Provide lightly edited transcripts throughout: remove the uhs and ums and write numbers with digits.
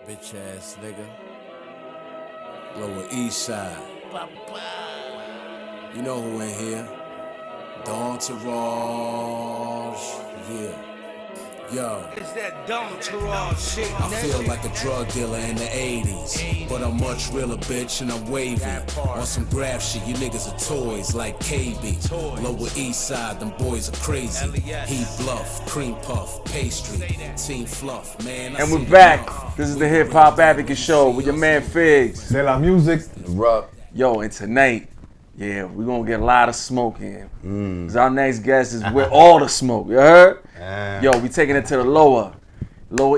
Bitch ass nigga. Lower East Side. You know who in here? The Entourage. Yeah. Yo. It's that dumb entourage shit. I feel like a drug dealer in the 80s, but I'm much realer, bitch, and I'm wavy. On some graph shit, you niggas are toys like KB. Lower East Side, them boys are crazy. Heat bluff, cream puff, pastry, team fluff, man. And we're back. This is the Hip Hop Advocate Show with your man Figs. C'est la music. Yo, and tonight, yeah, we're gonna get a lot of smoke in. Cause our next guest is with all the smoke, you heard? Yo, we taking it to the lower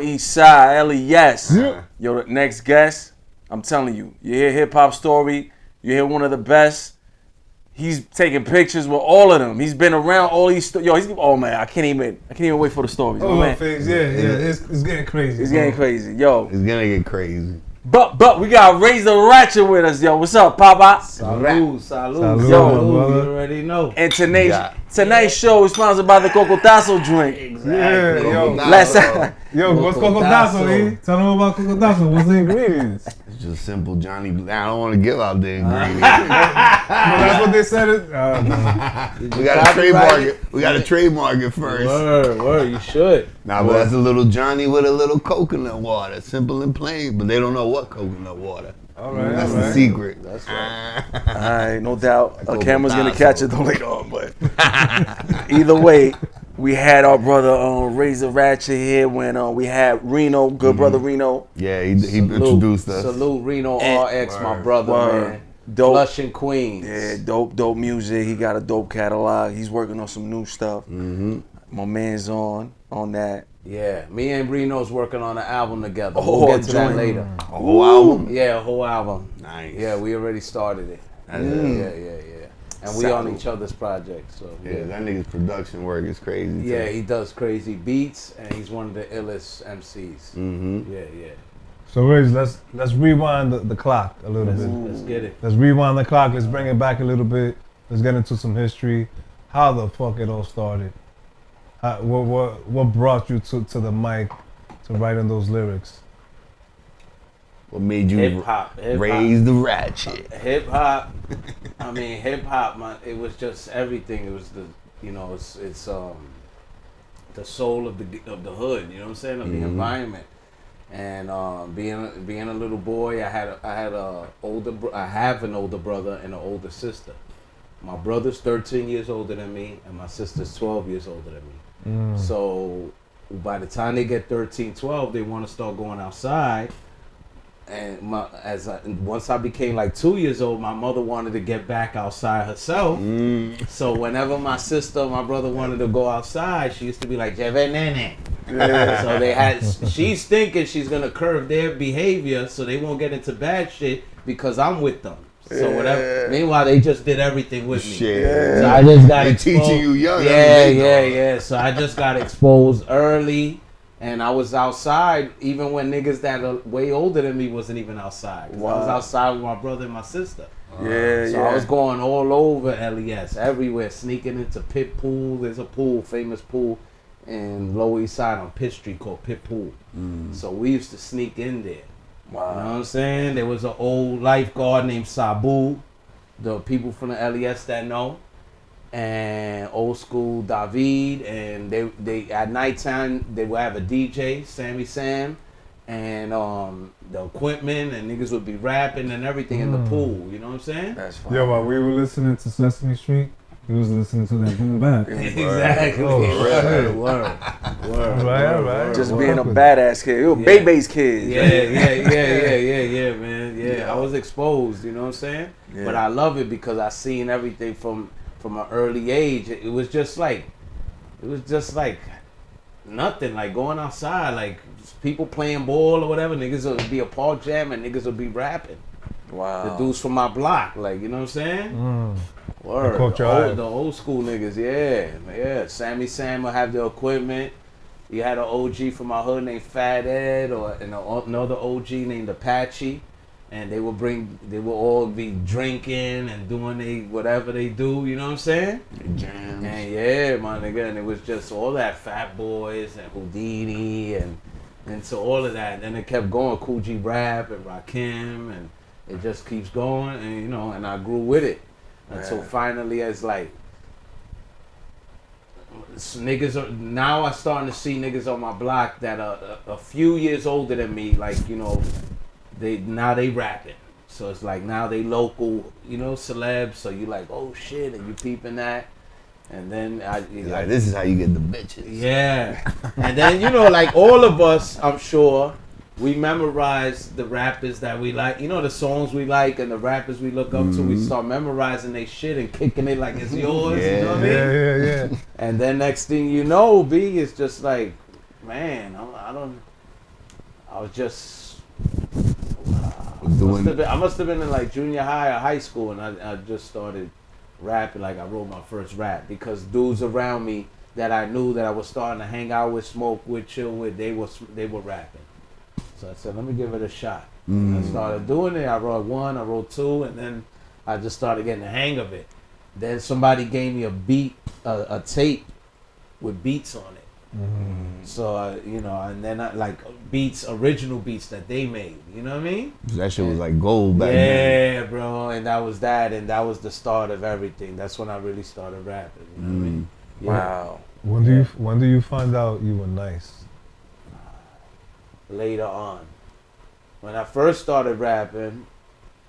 East Side, LES. Yo, the next guest, I'm telling you, you hear hip hop story, you hear one of the best. He's taking pictures with all of them. He's been around all these. Oh man, I can't even wait for the stories. Oh man. Figs, yeah, it's getting crazy. It's getting crazy, yo. It's gonna get crazy. But we got Raze the Ratchet with us, yo. What's up, Papa? Salud. Salud, Yo, my brother. You already know. And tonight's show is sponsored by the Cocotazo drink. Yeah, yo. Last Yo, what's cocotazo, eh? Tell them about cocotazo. What's the ingredients? It's just simple Johnny. I don't want to give out the ingredients. That's what they said. We gotta trademark it. We gotta trademark it first. Word, you should. Nah, but that's a little Johnny with a little coconut water. Simple and plain, but they don't know what coconut water. All right, That's all the right. secret. That's right. Alright, no doubt. A Cocotazo. camera's gonna catch it though later on, but either way, we had our brother Raze the Ratchet here when we had Reno, good brother Reno. Yeah, he introduced us. Salute Reno And- RX, my brother, Word. man. Dope. Flushing Queens. Yeah, dope music. He got a dope catalog. He's working on some new stuff. My man's on that. Yeah, me and Reno's working on an album together. Oh, We'll get to that joint. later. A whole album. Yeah, a whole album. Nice. Yeah, we already started it. That's Yeah. And we on Salute. each other's projects. So Yeah, that nigga's production work is crazy. Yeah, too. he does crazy beats, and he's one of the illest MCs. Yeah. So, Riz, let's rewind the clock a little bit. Let's get it. Let's rewind the clock. Let's bring it back a little bit. Let's get into some history. How the fuck it all started? What brought you to the mic to writing those lyrics? What made you Hip hop. raise the ratchet? Hip hop. I mean, hip hop. It was just everything. It was it's the soul of the hood. You know what I'm saying? Of the environment. And being a little boy, I have an older brother and an older sister. My brother's 13 years older than me, and my sister's 12 years older than me. So by the time they get 13, 12, they want to start going outside. And once I became like 2 years old, my mother wanted to get back outside herself. So whenever my brother wanted to go outside, she used to be like, "Jeve nene." So she's thinking she's gonna curb their behavior so they won't get into bad shit because I'm with them. So whatever. Meanwhile, they just did everything with me. Shit. So I just got They exposed. teaching you young. Yeah. So I just got exposed early, and I was outside even when niggas that are way older than me wasn't even outside. 'Cause I was outside with my brother and my sister. So I was going all over LES, everywhere, sneaking into Pit Pool. There's a pool, famous pool in Lower East Side on Pitt Street called Pit Pool. So we used to sneak in there. You know what I'm saying? There was an old lifeguard named Sabu, the people from the LES that know, and old school David, and they at nighttime they would have a DJ, Sammy Sam, and the equipment, and niggas would be rapping and everything in the pool. You know what I'm saying? That's fine. Yo, while we were listening to Sesame Street, he was listening to that in the back. Exactly. Oh, Word. All right. Just being a badass kid. You a Bebe's kid. Yeah, man. Yeah, I was exposed, you know what I'm saying? Yeah. But I love it because I seen everything from an early age. It was just like nothing, like going outside, like people playing ball or whatever. Niggas would be a park jam and niggas would be rapping. Wow. The dudes from my block, like, you know what I'm saying? Word. caught your eye. The old school niggas, yeah. Sammy Sam would have the equipment. You had an OG from my hood named Fat Ed, and another OG named Apache, and they would all be drinking and doing whatever they do. You know what I'm saying? Jams. And yeah, my nigga, and it was just all that Fat Boys and Houdini and into all of that. And then it kept going, Cool G Rap and Rakim, and it just keeps going, and you know, and I grew with it until finally, as like niggas are now, I'm starting to see niggas on my block that are a few years older than me, like, you know, they rapping. So it's like now they local, you know, celebs. So you like, oh shit, and you peeping that. And then like, this is how you get the bitches. Yeah. And then, you know, like all of us, I'm sure, we memorize the rappers that we like. You know, the songs we like and the rappers we look up to. We start memorizing their shit and kicking it like it's yours. You know what I mean? Yeah. And then next thing you know, B, it's just like, man, I was just... I must have been in like junior high or high school, and I just started rapping. Like I wrote my first rap because dudes around me that I knew that I was starting to hang out with, smoke with, chill with, they were rapping. So I said, let me give it a shot. I started doing it. I wrote one, I wrote two, and then I just started getting the hang of it. Then somebody gave me a beat, a tape with beats on it. So you know, and then like original beats that they made. You know what I mean? That shit was like gold back then. Yeah, bro. And that was that, and that was the start of everything. That's when I really started rapping. You know what I mean? Yeah. Wow. When do you find out you were nice? Later on, when I first started rapping,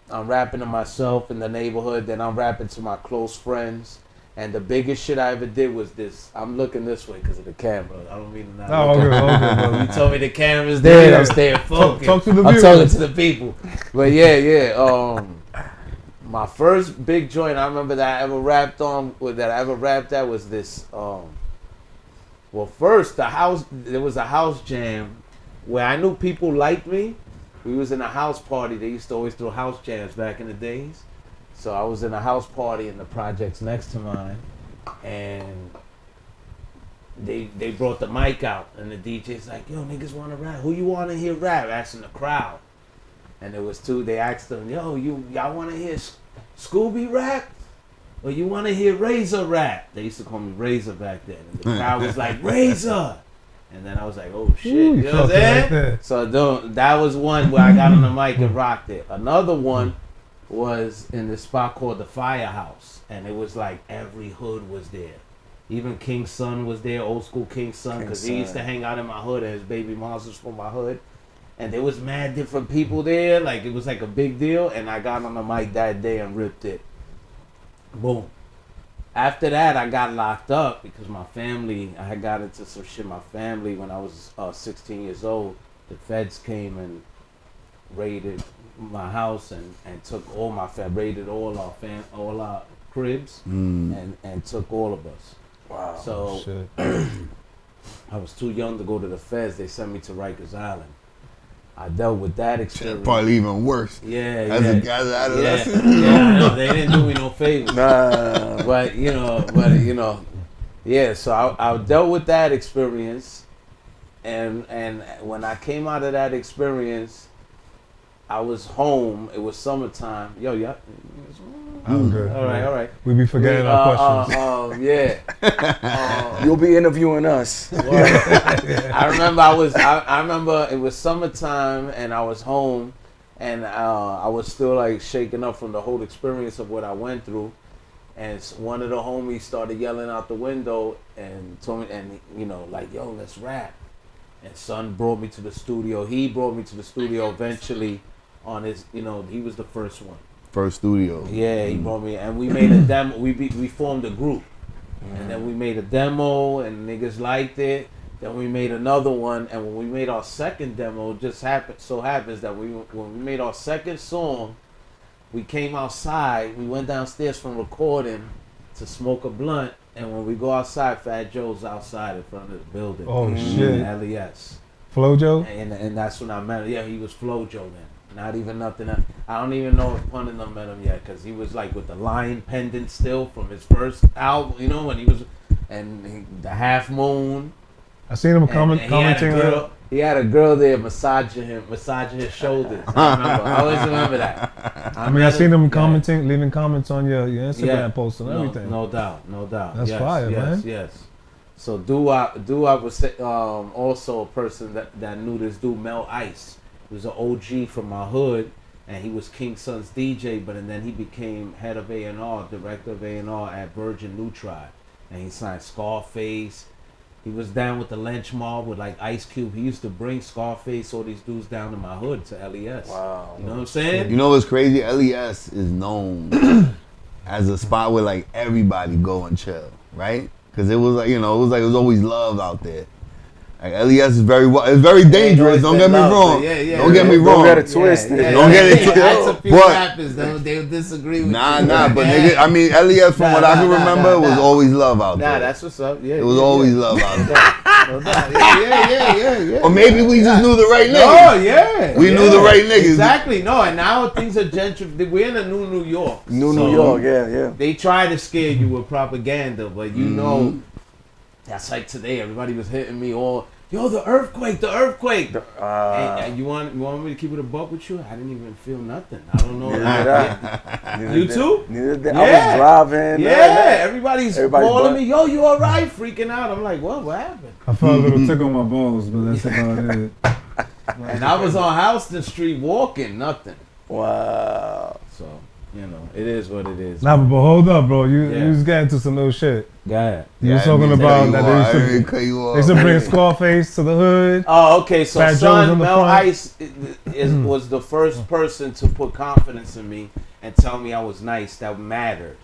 I'm rapping to myself in the neighborhood. Then I'm rapping to my close friends. And the biggest shit I ever did was this. I'm looking this way because of the camera. I don't mean to not. Oh, okay. You told me the camera's there. I'm staying focused. Talk to the I'm viewers. talking to the people. But yeah. My first big joint I remember that I ever rapped at was this. Well, first there was a house jam where I knew people liked me. We was in a house party. They used to always throw house jams back in the days. So I was in a house party in the projects next to mine, and they brought the mic out, and the DJ's like, yo, niggas want to rap. Who you want to hear rap? Asking the crowd. And there was two. They asked them, yo, y'all want to hear Scooby rap? Or you want to hear Razor rap? They used to call me Razor back then. And the crowd was like, Razor! And then I was like, oh shit, you know what I'm saying? Right, so that was one where I got on the mic and rocked it. Another one was in this spot called the Firehouse, and it was like every hood was there. Even King's son was there, old school King's son, because he used to hang out in my hood, and his baby moms was from my hood. And there was mad different people there, like it was like a big deal, and I got on the mic that day and ripped it. Boom. After that, I got locked up because I had got into some shit. My family, when I was 16 years old, the feds came and raided my house and took all my raided all our cribs and took all of us. Wow. So I was too young to go to the feds. They sent me to Rikers Island. I dealt with that experience. Probably even worse. Yeah, As a guy's adolescent. Yeah, they didn't do me no favors. Nah. But you know, yeah. So I dealt with that experience, and when I came out of that experience, I was home. It was summertime. Yo, yeah. I'm good. All right. We be forgetting our questions. Yeah. You'll be interviewing us. I remember it was summertime and I was home, and I was still like shaking up from the whole experience of what I went through. And one of the homies started yelling out the window and told me, and you know, like, yo, let's rap. And son brought me to the studio. He brought me to the studio eventually on his, you know, he was the first one. First studio. Yeah, he brought me, and we made a demo. We formed a group, and then we made a demo, and niggas liked it. Then we made another one, and when we made our second demo, it just happens that when we made our second song, we came outside. We went downstairs from recording to smoke a blunt, and when we go outside, Fat Joe's outside in front of the building. Oh shit! LES. Flojo. And that's when I met him. Yeah, he was Flojo then. Not even nothing. I don't even know if Pun and them met him yet, because he was like with the lion pendant still from his first album, you know, when he was, and the Half Moon. I seen him commenting. He had a girl there massaging his shoulders. I always remember that. I seen him commenting, leaving comments on your Instagram posts and everything. No doubt. That's fire, man. Yes. So Doo-Wop was also a person that knew this dude Mel Ice. He was an OG from my hood, and he was King Son's DJ. But and then he became head of A&R, director of A&R at Virgin New Tribe, and he signed Scarface. He was down with the Lynch Mob with like Ice Cube. He used to bring Scarface, all these dudes down to my hood to LES. Wow. You know what I'm saying? You know what's crazy? LES is known as a spot where like everybody go and chill, right? Because it was like, you know, it was always love out there. Like LES is it's very dangerous. Don't get me wrong. Don't get me wrong. Don't get it twisted. Don't get it twisted. That's a few rappers though. They'll disagree with you. But nigga, I mean, LES from what I can remember was always love out there. Nah, that's what's up. Yeah, it was always love out there. Yeah. Or maybe we just knew the right niggas. Oh yeah, we knew the right niggas. Exactly. No, and now things are gentrified. We're in a New York. New York. Yeah. They try to scare you with propaganda, but you know. That's like today. Everybody was hitting me all, yo, the earthquake. And you want me to keep it a buck with you? I didn't even feel nothing. I don't know. You too? I was driving. Yeah, everybody's calling me, yo, you all right? Freaking out. I'm like, what happened? I felt a little tickle on my balls, but that's about it. And I was on Houston Street walking, nothing. Wow. So, you know, it is what it is. Nah, but hold up, bro. You was getting to some new shit. Go ahead. You was talking about that they used to bring Scarface to the hood. Oh, okay. So, Fat son, Joe's Mel Ice was the first person to put confidence in me and tell me I was nice. That mattered.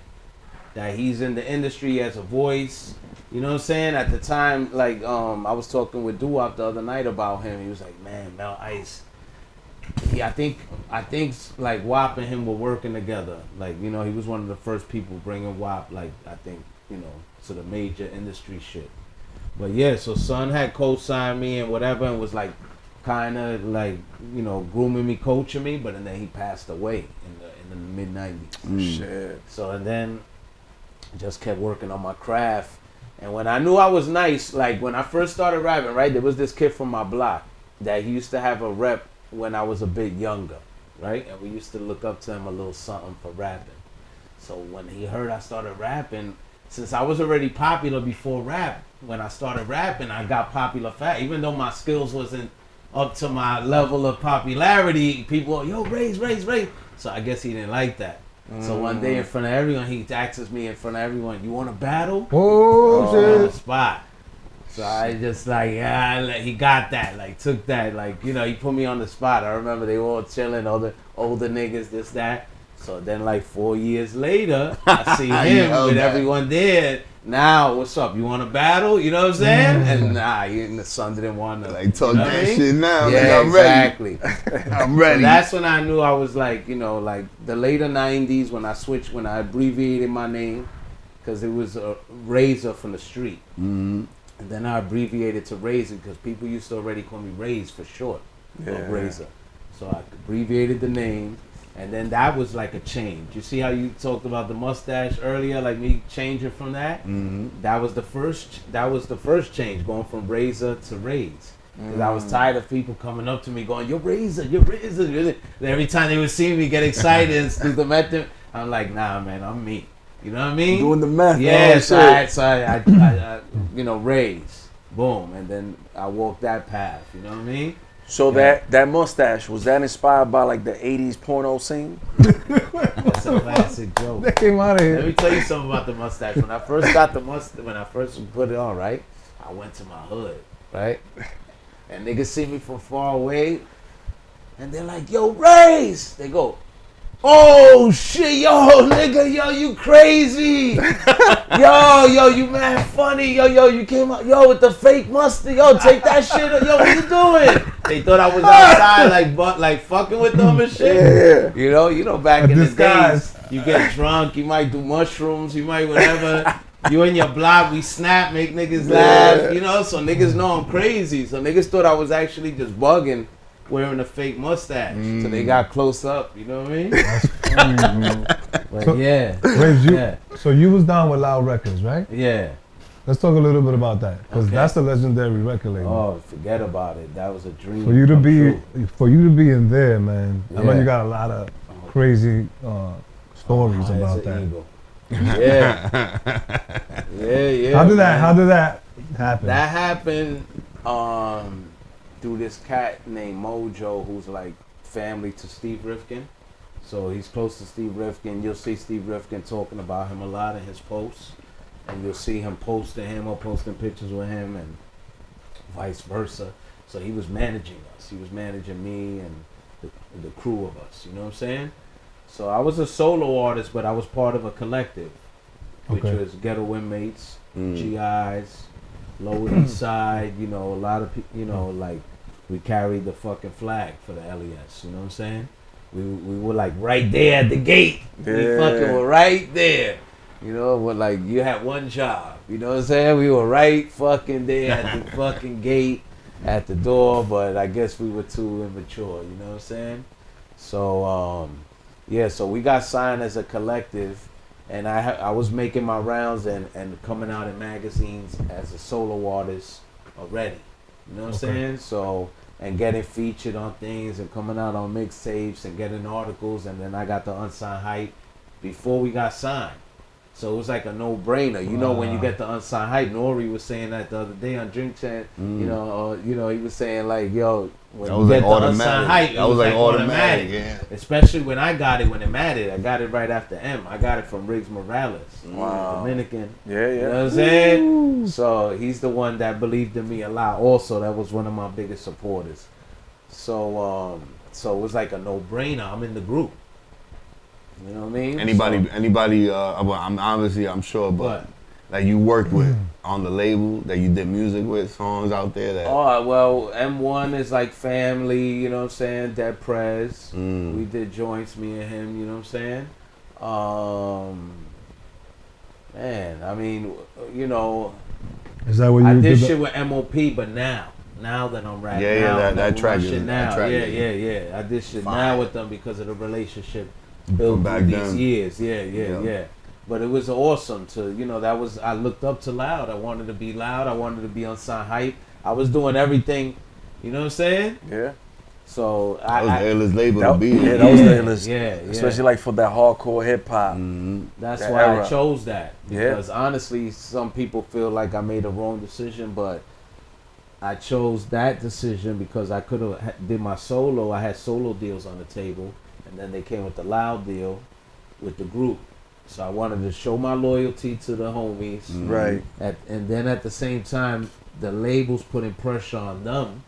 That he's in the industry, he has a voice. You know what I'm saying? At the time, like, I was talking with Doo-Wop the other night about him. He was like, man, Mel Ice. I think like WAP and him were working together. Like, you know, he was one of the first people bringing WAP, like, I think, you know, to the major industry shit. But yeah, so son had co-signed me and whatever, and was like kind of like, you know, grooming me, coaching me, but and then he passed away in the mid 90s. Shit. So and then just kept working on my craft. And when I knew I was nice, like when I first started rapping, right, there was this kid from my block that he used to have a rep when I was a bit younger, right? And we used to look up to him a little something for rapping. So when he heard I started rapping, since I was already popular before rap, when I started rapping, I got popular fast. Even though my skills wasn't up to my level of popularity, people were, yo, Raze. So I guess he didn't like that. So one day in front of everyone, he asks me in front of everyone, you want to battle? Oh, shit. On the spot. So I just like, he got that, like took that, like, you know, he put me on the spot. I remember they were all chilling, all the older niggas, this, that. So then like 4 years later, I see him with everyone there. Now, what's up? You want to battle? You know what I'm saying? And the son didn't want to. Like, talk that shit now. Yeah, I'm exactly. Ready. I'm ready. So that's when I knew I was like, you know, like the later 90s when I abbreviated my name, because it was a Razor from the street. Mm-hmm. And then I abbreviated to Razor because people used to already call me Raze for short. Razor. So I abbreviated the name. And then that was like a change. You see how you talked about the mustache earlier, like me changing from that? Mm-hmm. That was the first change, going from Razor to Raze. Because I was tired of people coming up to me going, you're Razor. And every time they would see me get excited and do the method, I'm like, nah, man, I'm me. You know what I mean? Doing the math. Yeah, so I you know, Raze. Boom. And then I walked that path. You know what I mean? So that mustache, was that inspired by like the 80s porno scene? That's a classic joke. That came out of here. Let me tell you something about the mustache. When I first got the mustache, when I first put it on, right? I went to my hood, right? And niggas see me from far away, and they're like, yo, Raze! They go, oh shit, yo, nigga, yo, you crazy. yo, you mad funny. Yo, you came out, yo, with the fake mustache. Yo, take that shit. Yo, what you doing? They thought I was outside, like fucking with them and shit. Yeah. You know, back in the days, you get drunk, you might do mushrooms, you might whatever. You and your block, we snap, make niggas laugh, you know, so niggas know I'm crazy. So niggas thought I was actually just bugging, wearing a fake mustache. So they got close up, you know what I mean? That's funny, bro. But So, yeah. Raze, so you was down with Loud Records, right? Yeah. Let's talk a little bit about that, because Okay. that's a legendary record label. Oh, forget about it. That was a dream. For you to come be true. in there, man. I know Yeah. you got a lot of crazy stories High as about an that. eagle. Yeah. Yeah. How did man. that happened? That happened through this cat named Mojo, who's like family to Steve Rifkin. So he's close to Steve Rifkin. You'll see Steve Rifkin talking about him a lot in his posts, and you'll see him posting him or posting pictures with him, and vice versa. So he was managing us. He was managing me and the crew of us. You know what I'm saying? So I was a solo artist, but I was part of a collective, which was Ghetto Inmates, GIs, Lower East Side. You know, a lot of people. You know, like we carried the fucking flag for the LES. You know what I'm saying? We were like right there at the gate. Yeah. We fucking were right there. You know, we're like you had one job. You know what I'm saying? We were right fucking there at the fucking gate, at the door. But I guess we were too immature. You know what I'm saying? So yeah. So we got signed as a collective, and I was making my rounds and coming out in magazines as a solo artist already. You know what I'm saying? So. And getting featured on things and coming out on mixtapes and getting articles, and then I got the Unsigned Hype before we got signed. So it was like a no-brainer. You know, when you get the Unsigned Hype, Nori was saying that the other day on Drink Chat. You know, he was saying like, yo, when you get the Unsigned Hype, it was like automatic. Yeah. Especially when I got it, when it mattered. I got it right after M. I got it from Riggs Morales, Dominican. Yeah. You know what I'm saying? So he's the one that believed in me a lot. Also, that was one of my biggest supporters. So it was like a no-brainer. I'm in the group. You know what I mean? Anybody? I'm sure, but like you worked with on the label that you did music with, songs out there that. Oh well, M1 is like family. You know what I'm saying? Dead Prez. We did joints, me and him. You know what I'm saying? Man, I mean, you know, Is that what I you did did? shit with MOP, but now that I'm rapping, that track is now. that track Yeah. I did shit fire. now with them because of the relationship built back through then. these years. Yeah. But it was awesome to, you know, I looked up to Loud. I wanted to be Loud. I wanted to be Unsigned Hype. I was doing everything, you know what I'm saying? Yeah. So that was the illest label to be. Yeah, that was the illest. Yeah. Especially like for that hardcore hip hop. That's that why era. I chose that. Yeah. Because honestly, some people feel like I made a wrong decision, but I chose that decision because I could have did my solo. I had solo deals on the table, and then they came with the Loud deal with the group. So I wanted to show my loyalty to the homies. Right. And then at the same time, the labels putting pressure on them,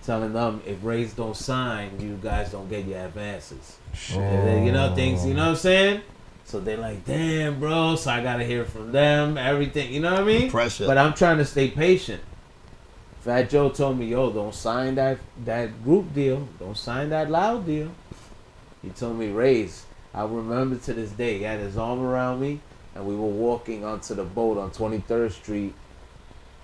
telling them if Raze don't sign, you guys don't get your advances. And then, you know, things, you know what I'm saying? So they're like, damn, bro. So I got to hear from them, everything. You know what I mean? Pressure. But I'm trying to stay patient. Fat Joe told me, yo, don't sign that group deal. Don't sign that Loud deal. He told me, Raze. I remember to this day, he had his arm around me, and we were walking onto the boat on 23rd Street.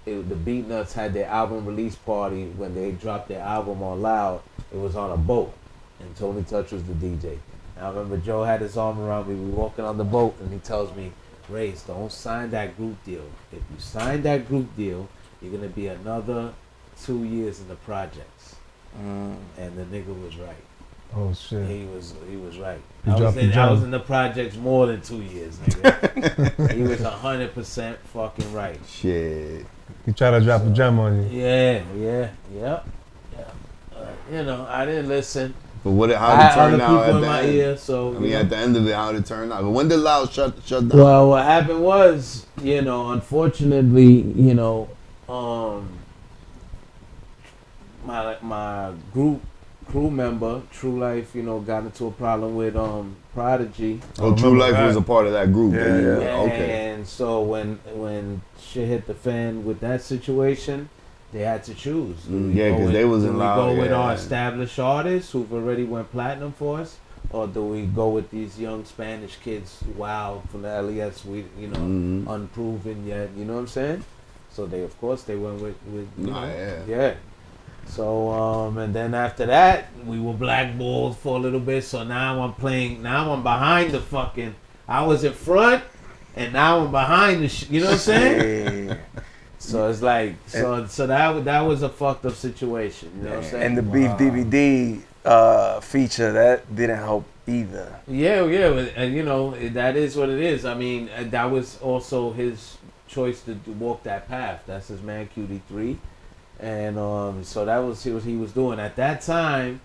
The Beatnuts had their album release party when they dropped their album on Loud. It was on a boat, and Tony Touch was the DJ. And I remember Joe had his arm around me. We were walking on the boat, and he tells me, Raze, don't sign that group deal. If you sign that group deal, you're going to be another 2 years in the projects. And the nigga was right. Oh shit. He was right. He I was in the projects more than 2 years, nigga. He was 100% fucking right. Shit. He tried to drop a gem on you. Yeah. You know, I didn't listen. But how I did it had turn other out people at in the my end? ear, so I mean, at the end of it, how did it turn out? But when did Loud shut down? Well, what happened was, you know, unfortunately, you know, my crew member, True Life, you know, got into a problem with Prodigy. Oh, True Life was a part of that group. Yeah. Okay. And so when shit hit the fan with that situation, they had to choose. Yeah, because they was in Loud. Do we go with our established artists who've already went platinum for us, or do we go with these young Spanish kids, wild from the LES, unproven yet? You know what I'm saying? So they went with yeah. So and then after that, we were blackballed for a little bit. So now I'm behind the fucking. I was in front, and now I'm behind the. You know what I'm saying? So it's like so that was a fucked up situation. You know what I'm saying? And the Beef DVD feature that didn't help either. Yeah, and you know that is what it is. I mean, that was also his choice to walk that path. That's his man QD3, and so that was what he was doing at that time.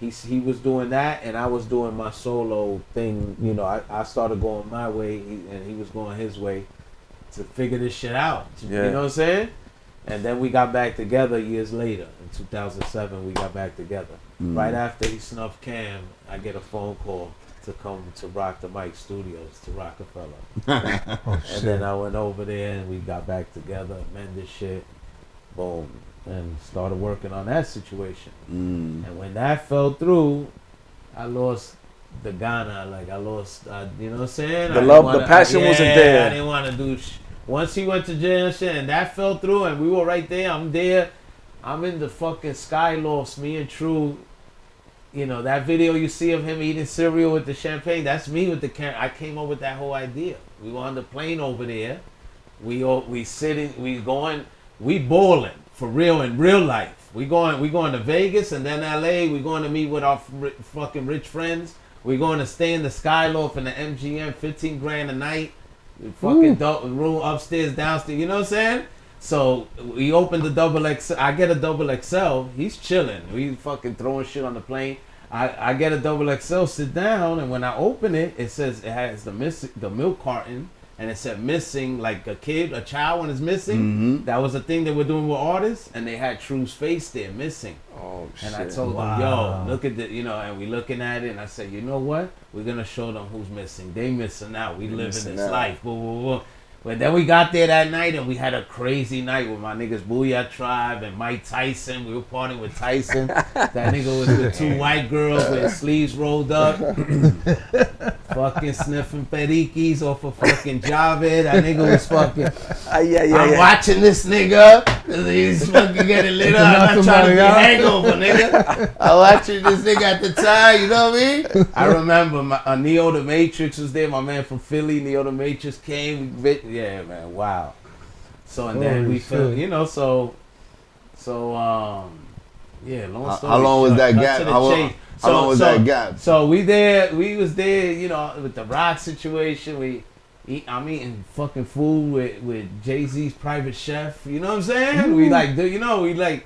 He was doing that, and I was doing my solo thing. You know, I started going my way, and he was going his way to figure this shit out. Yeah. You know what I'm saying? And then we got back together years later. In 2007, we got back together. Right after he snuffed Cam, I get a phone call to come to Rock the Mic Studios to Rockefeller. And then I went over there, and we got back together, mended shit, boom, and started working on that situation. And when that fell through, I lost the Ghana. Like, I lost, you know what I'm saying? The love, the passion wasn't there. I didn't want to do once he went to jail and shit, and that fell through, and we were right there. I'm there. I'm in the fucking Skylofts, me and True. You know, that video you see of him eating cereal with the champagne, that's me with the camera. I came up with that whole idea. We were on the plane over there. We sitting, we bowling for real in real life. We going to Vegas and then LA. We going to meet with our fucking rich friends. We going to stay in the Skyloft in the MGM, 15 grand a night. Fucking room upstairs, downstairs. You know what I'm saying? So we opened the double XL. I get a double XL. He's chilling. We fucking throwing shit on the plane. I get a double XL, sit down, and when I open it, it says it has the milk carton, and it said missing, like a child when it's missing. That was a thing they were doing with artists, and they had True's face there missing. Oh shit! And I told them, yo, look at the, you know, and we looking at it, and I said, you know what? We're gonna show them who's missing. They missing out. We living this life. Boo, boo, boo. But then we got there that night, and we had a crazy night with my niggas Booyah Tribe and Mike Tyson. We were partying with Tyson. That nigga was with two white girls with his sleeves rolled up. Fucking sniffing perikis off of fucking Javed. That nigga was fucking... I'm watching this nigga. He's fucking getting lit up. I'm not trying to be hangover, nigga. I'm watching this nigga at the time, you know what I mean? I remember Neo the Matrix was there. My man from Philly, Neo the Matrix came. Yeah, man, wow. So, and then we felt, you know, yeah, long story. How long was that gap? How long was that gap? So we was there, you know, with the rock situation. I'm eating fucking food with Jay-Z's private chef. You know what I'm saying?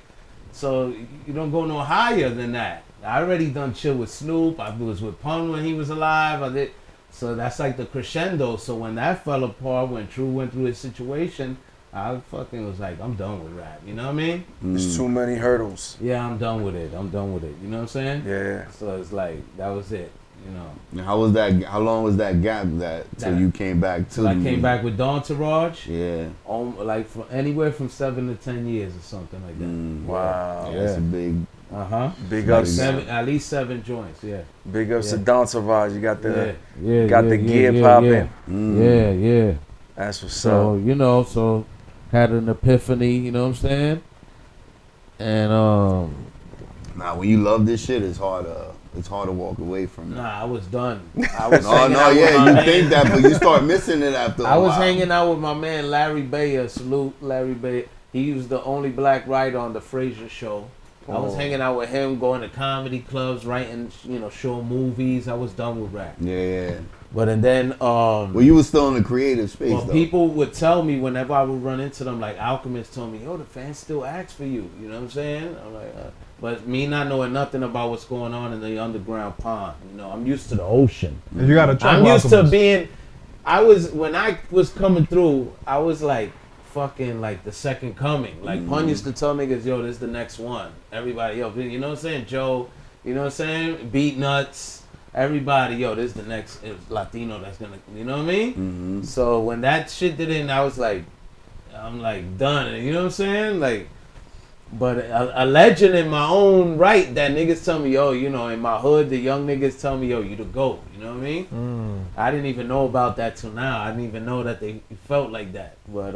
So you don't go no higher than that. I already done chill with Snoop. I was with Pun when he was alive. So that's like the crescendo. So when that fell apart, when True went through his situation, I fucking was like, I'm done with rap. You know what I mean? There's too many hurdles. Yeah, I'm done with it. You know what I'm saying? Yeah. So it's like, that was it. You know. How long was that gap till you came back to? I came back with Dawn Tourage. Yeah. Like anywhere from 7 to 10 years or something like that. Wow. Yeah. That's a big. Big ups. At least 7 joints. Yeah. Big ups to Dawn Tourage. You got the the gear popping. Yeah. That's what's so, up. you know, so had an epiphany. You know what I'm saying? And Nah, when you love this shit, it's hard to walk away from it. Nah, I was done. I was you think that, but you start missing it after a while. I was hanging out with my man Larry Bayer. Salute Larry Bayer. He was the only black writer on the Frasier show. I was hanging out with him, going to comedy clubs, writing, you know, show movies. I was done with rap. Yeah. But and then well, you was still in the creative space. Well, people would tell me whenever I would run into them, like Alchemist told me, yo, the fans still ask for you. You know what I'm saying? I'm like, but me not knowing nothing about what's going on in the underground pond, you know, I'm used to the ocean. And you gotta try. I'm used to being. When I was coming through, I was like fucking like the second coming. Like Pun used to tell niggas, yo, this is the next one. Everybody, yo, you know what I'm saying? Joe, you know what I'm saying? Beat Nuts. Everybody, yo, this is the next Latino that's gonna, you know what I mean? So when that shit didn't, I was like, I'm like done. You know what I'm saying? Like, but a legend in my own right that niggas tell me, yo, you know, in my hood, the young niggas tell me, yo, you the GOAT. You know what I mean? I didn't even know about that till now. I didn't even know that they felt like that. But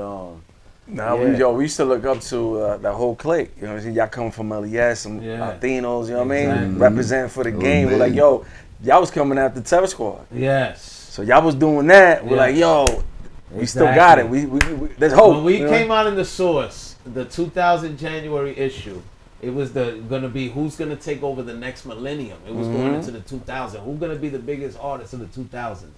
we used to look up to that whole clique. You know what I'm saying? Y'all come from LES, some Latinos, you know what I mean? Representing for the game. We're like, yo, y'all was coming after Terror Squad. Yes. So y'all was doing that. We're like, yo, we still got it. We there's hope. When we came out in the Source, the 2000 January issue, it was gonna be who's gonna take over the next millennium. It was going into the 2000s. Who's gonna be the biggest artist of the 2000s?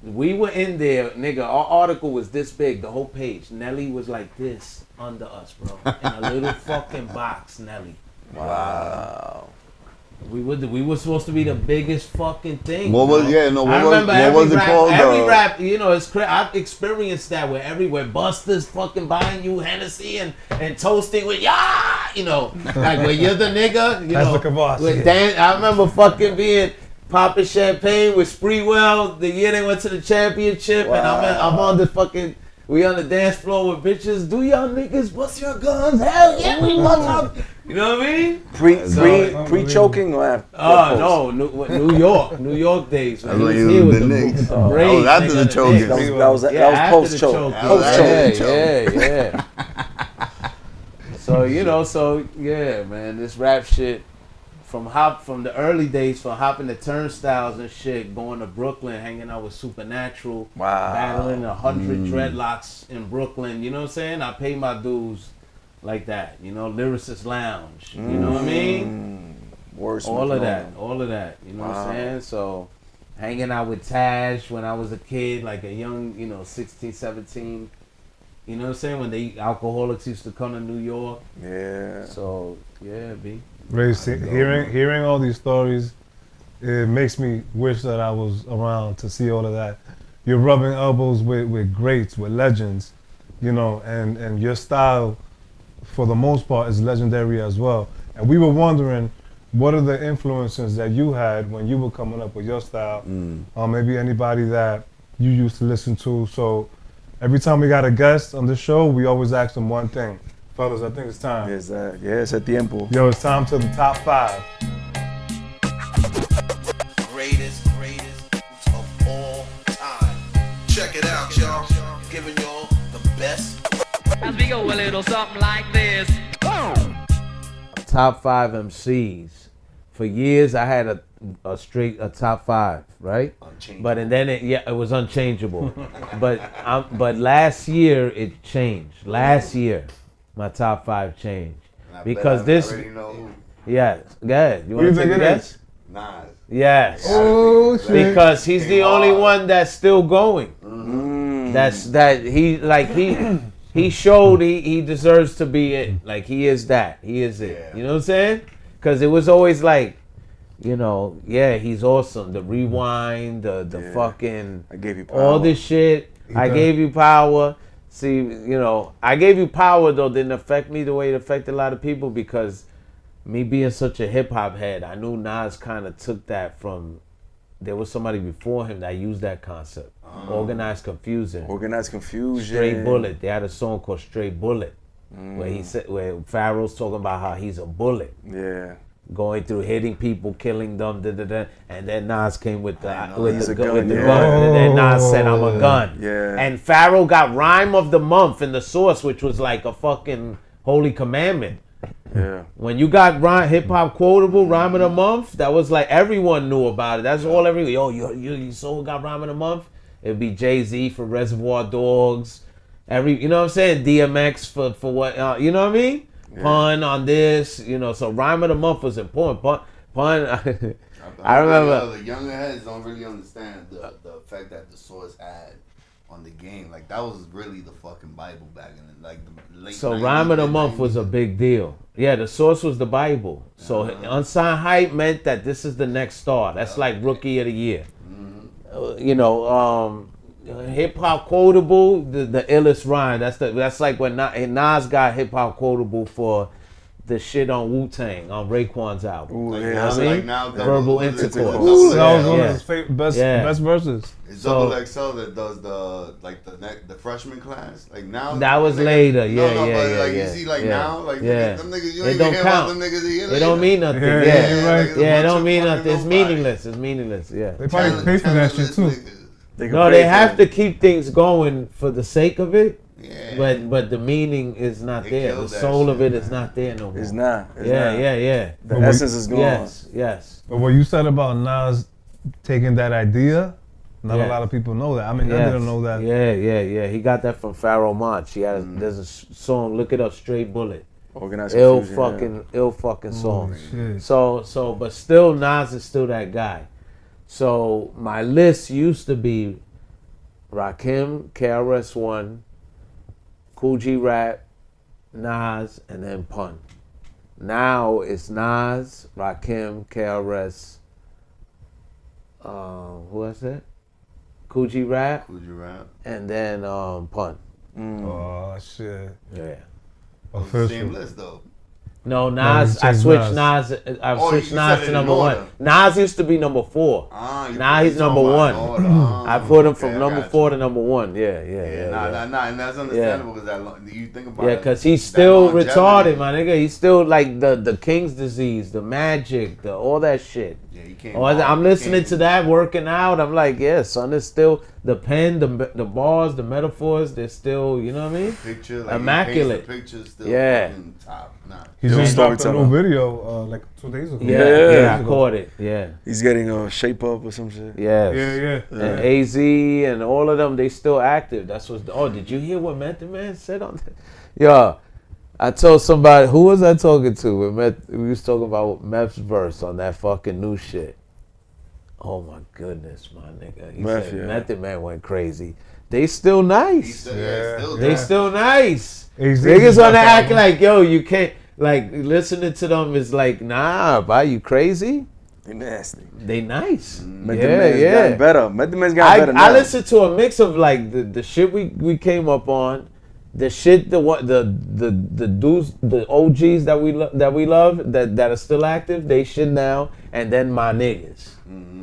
we were in there, nigga. Our article was this big, the whole page. Nelly was like this under us, bro, in a little fucking box. Nelly. Wow. We were supposed to be the biggest fucking thing. What was what was it called? Every rap, you know, it's I've experienced that where everywhere Buster's fucking buying you Hennessy and toasting with you know, like where you're the nigga, you That's know. the boss. With Dan, I remember fucking being popping champagne with Spreewell the year they went to the championship, and I'm on the fucking. We on the dance floor with bitches. Do y'all niggas bust your guns? Hell yeah, we bust our. You know what I mean? Pre-choking or after? Oh no, New York days. That's when you was the Knicks. That was after the choking. That was post-choke. Yeah. So you know, yeah, man, this rap shit from the early days, from hopping the turnstiles and shit, going to Brooklyn, hanging out with Supernatural, battling 100 dreadlocks in Brooklyn. You know what I'm saying? I pay my dues like that. You know, Lyricist Lounge. You know what I mean? All of that. You know what I'm saying? So, hanging out with Taj when I was a kid, like a young, 16, 17. You know what I'm saying? When the alcoholics used to come to New York. Yeah. So, yeah, B. Raze, hearing all these stories, it makes me wish that I was around to see all of that. You're rubbing elbows with greats, with legends, and your style, for the most part, is legendary as well. And we were wondering, what are the influences that you had when you were coming up with your style? Or maybe anybody that you used to listen to. So every time we got a guest on the show, we always ask them one thing. Fellas, I think it's time. Yes, it's a tiempo. Yo, it's time to the top 5. Greatest of all time. Check it out, y'all. Giving y'all the best. As we go a little something like this. Top 5 MCs. For years, I had a top 5, right? But and then it was unchangeable. but last year it changed. Last year, my top 5 changed because this. I already know who. Yes, good. You Who want you to take think a it guess? is? Nas. Yes. Oh shit! Because he's the only one that's still going. He showed he deserves to be it. Like he is that. He is it. Yeah. You know what I'm saying? Because it was always like, he's awesome. The rewind, the fucking, I gave you power. all this shit. I gave you power. See, I gave you power though didn't affect me the way it affected a lot of people because me being such a hip hop head, I knew Nas kind of took that from. There was somebody before him that used that concept. Organized Confusion. Straight Bullet. They had a song called Straight Bullet, where Pharaoh's talking about how he's a bullet. Yeah. Going through hitting people, killing them, and then Nas came with the gun. And then Nas said, "I'm a gun." Yeah. And Pharaoh got Rhyme of the Month in the Source, which was like a fucking holy commandment. Yeah. When you got hip hop quotable Rhyme of the Month, that was like everyone knew about it. That's all you soul got Rhyme of the Month. It'd be Jay-Z for Reservoir Dogs. You know what I'm saying? DMX for what? You know what I mean? Yeah. Pun on this, so Rhyme of the Month was important. Pun. I remember the younger heads don't really understand the effect that the Source had on the game. Like that was really the fucking Bible back in the late. So 90s, Rhyme of the Month 90s. was a big deal. Yeah, the Source was the Bible. So Unsigned Hype meant that this is the next star. That's like Rookie of the Year. Hip hop quotable, the illest rhyme. That's like when Nas got hip hop quotable for the shit on Wu-Tang on Raekwon's album. Ooh, Like yeah. now, I mean, like now, verbal Double XL. intercourse. Double That was XL. one Yeah. of his best verses. It's So- Double XL that does the freshman class. Like now, That was niggas- later. but you see, like now, like yeah. them niggas, you It ain't don't hear count. about them niggas a year It later. don't mean nothing. Yeah, Yeah, you're right. like, it's a yeah, it bunch don't of mean fucking nothing. It's nobody. meaningless. It's meaningless. Yeah. They probably pay for that shit too. No, they have to keep things going for the sake of it. Yeah. But the meaning is not They there. The killed that soul of shit, it is not there no more. It's not. Yeah. The essence is gone. Yes. But what you said about Nas taking that idea, not Yeah. a lot of people know that. I mean, I Yes. didn't know that. Yeah. He got that from Pharoah Monch. There's a song. Look it up. Straight Bullet. Organized Ill Confusion, fucking song. Shit. So, but still, Nas is still that guy. So my list used to be Rakim, KRS-One, Cool G Rap, Nas, and then Pun. Now it's Nas, Rakim, KRS, who is it? Cool G Rap, and then Pun. Oh shit. Yeah. Official. Same list though. No, No, Nas. you I changed switched Nas. Nas. I Oh, switched you Nas said to it in number order. 1. Nas used to be number 4. You Now he's number talking 1. about order. I put him from Okay, I number got 4 you. to number 1. Yeah. Nah, and that's understandable because that you think about Yeah, it. because he's that still longevity. retarded, my nigga. He's still like the King's disease, the magic, the all that shit. Yeah, you can't. I'm listening to that, working out. I'm like, yeah, son, it's still the pen, the bars, the metaphors. They're still, you know what I mean? Picture, like Immaculate. The picture's still Yeah. fucking top notch. He Yo, just dropped a storyteller. new video like 2 days ago. Yeah, I caught it. Yeah. He's getting a shape up or some shit. Yes. Yeah. And AZ and all of them, they still active. That's what's. Oh, did you hear what Method Man said on that? Yo, I told somebody, who was I talking to? We was talking about Meth's verse on that fucking new shit. Oh my goodness, my nigga. He Meth, said yeah. Method Man went crazy. They still nice. Still They still nice. AZ Niggas just wanna dropped act that like, yo, you can't. Like, listening to them is like, nah, bro, you crazy? They nasty. They nice. Method Man's gotten better. Method Man's gotten better now. I listened to a mix of like the shit we came up on, the shit the dudes, the OGs that we love that are still active, they shit now, and then my niggas,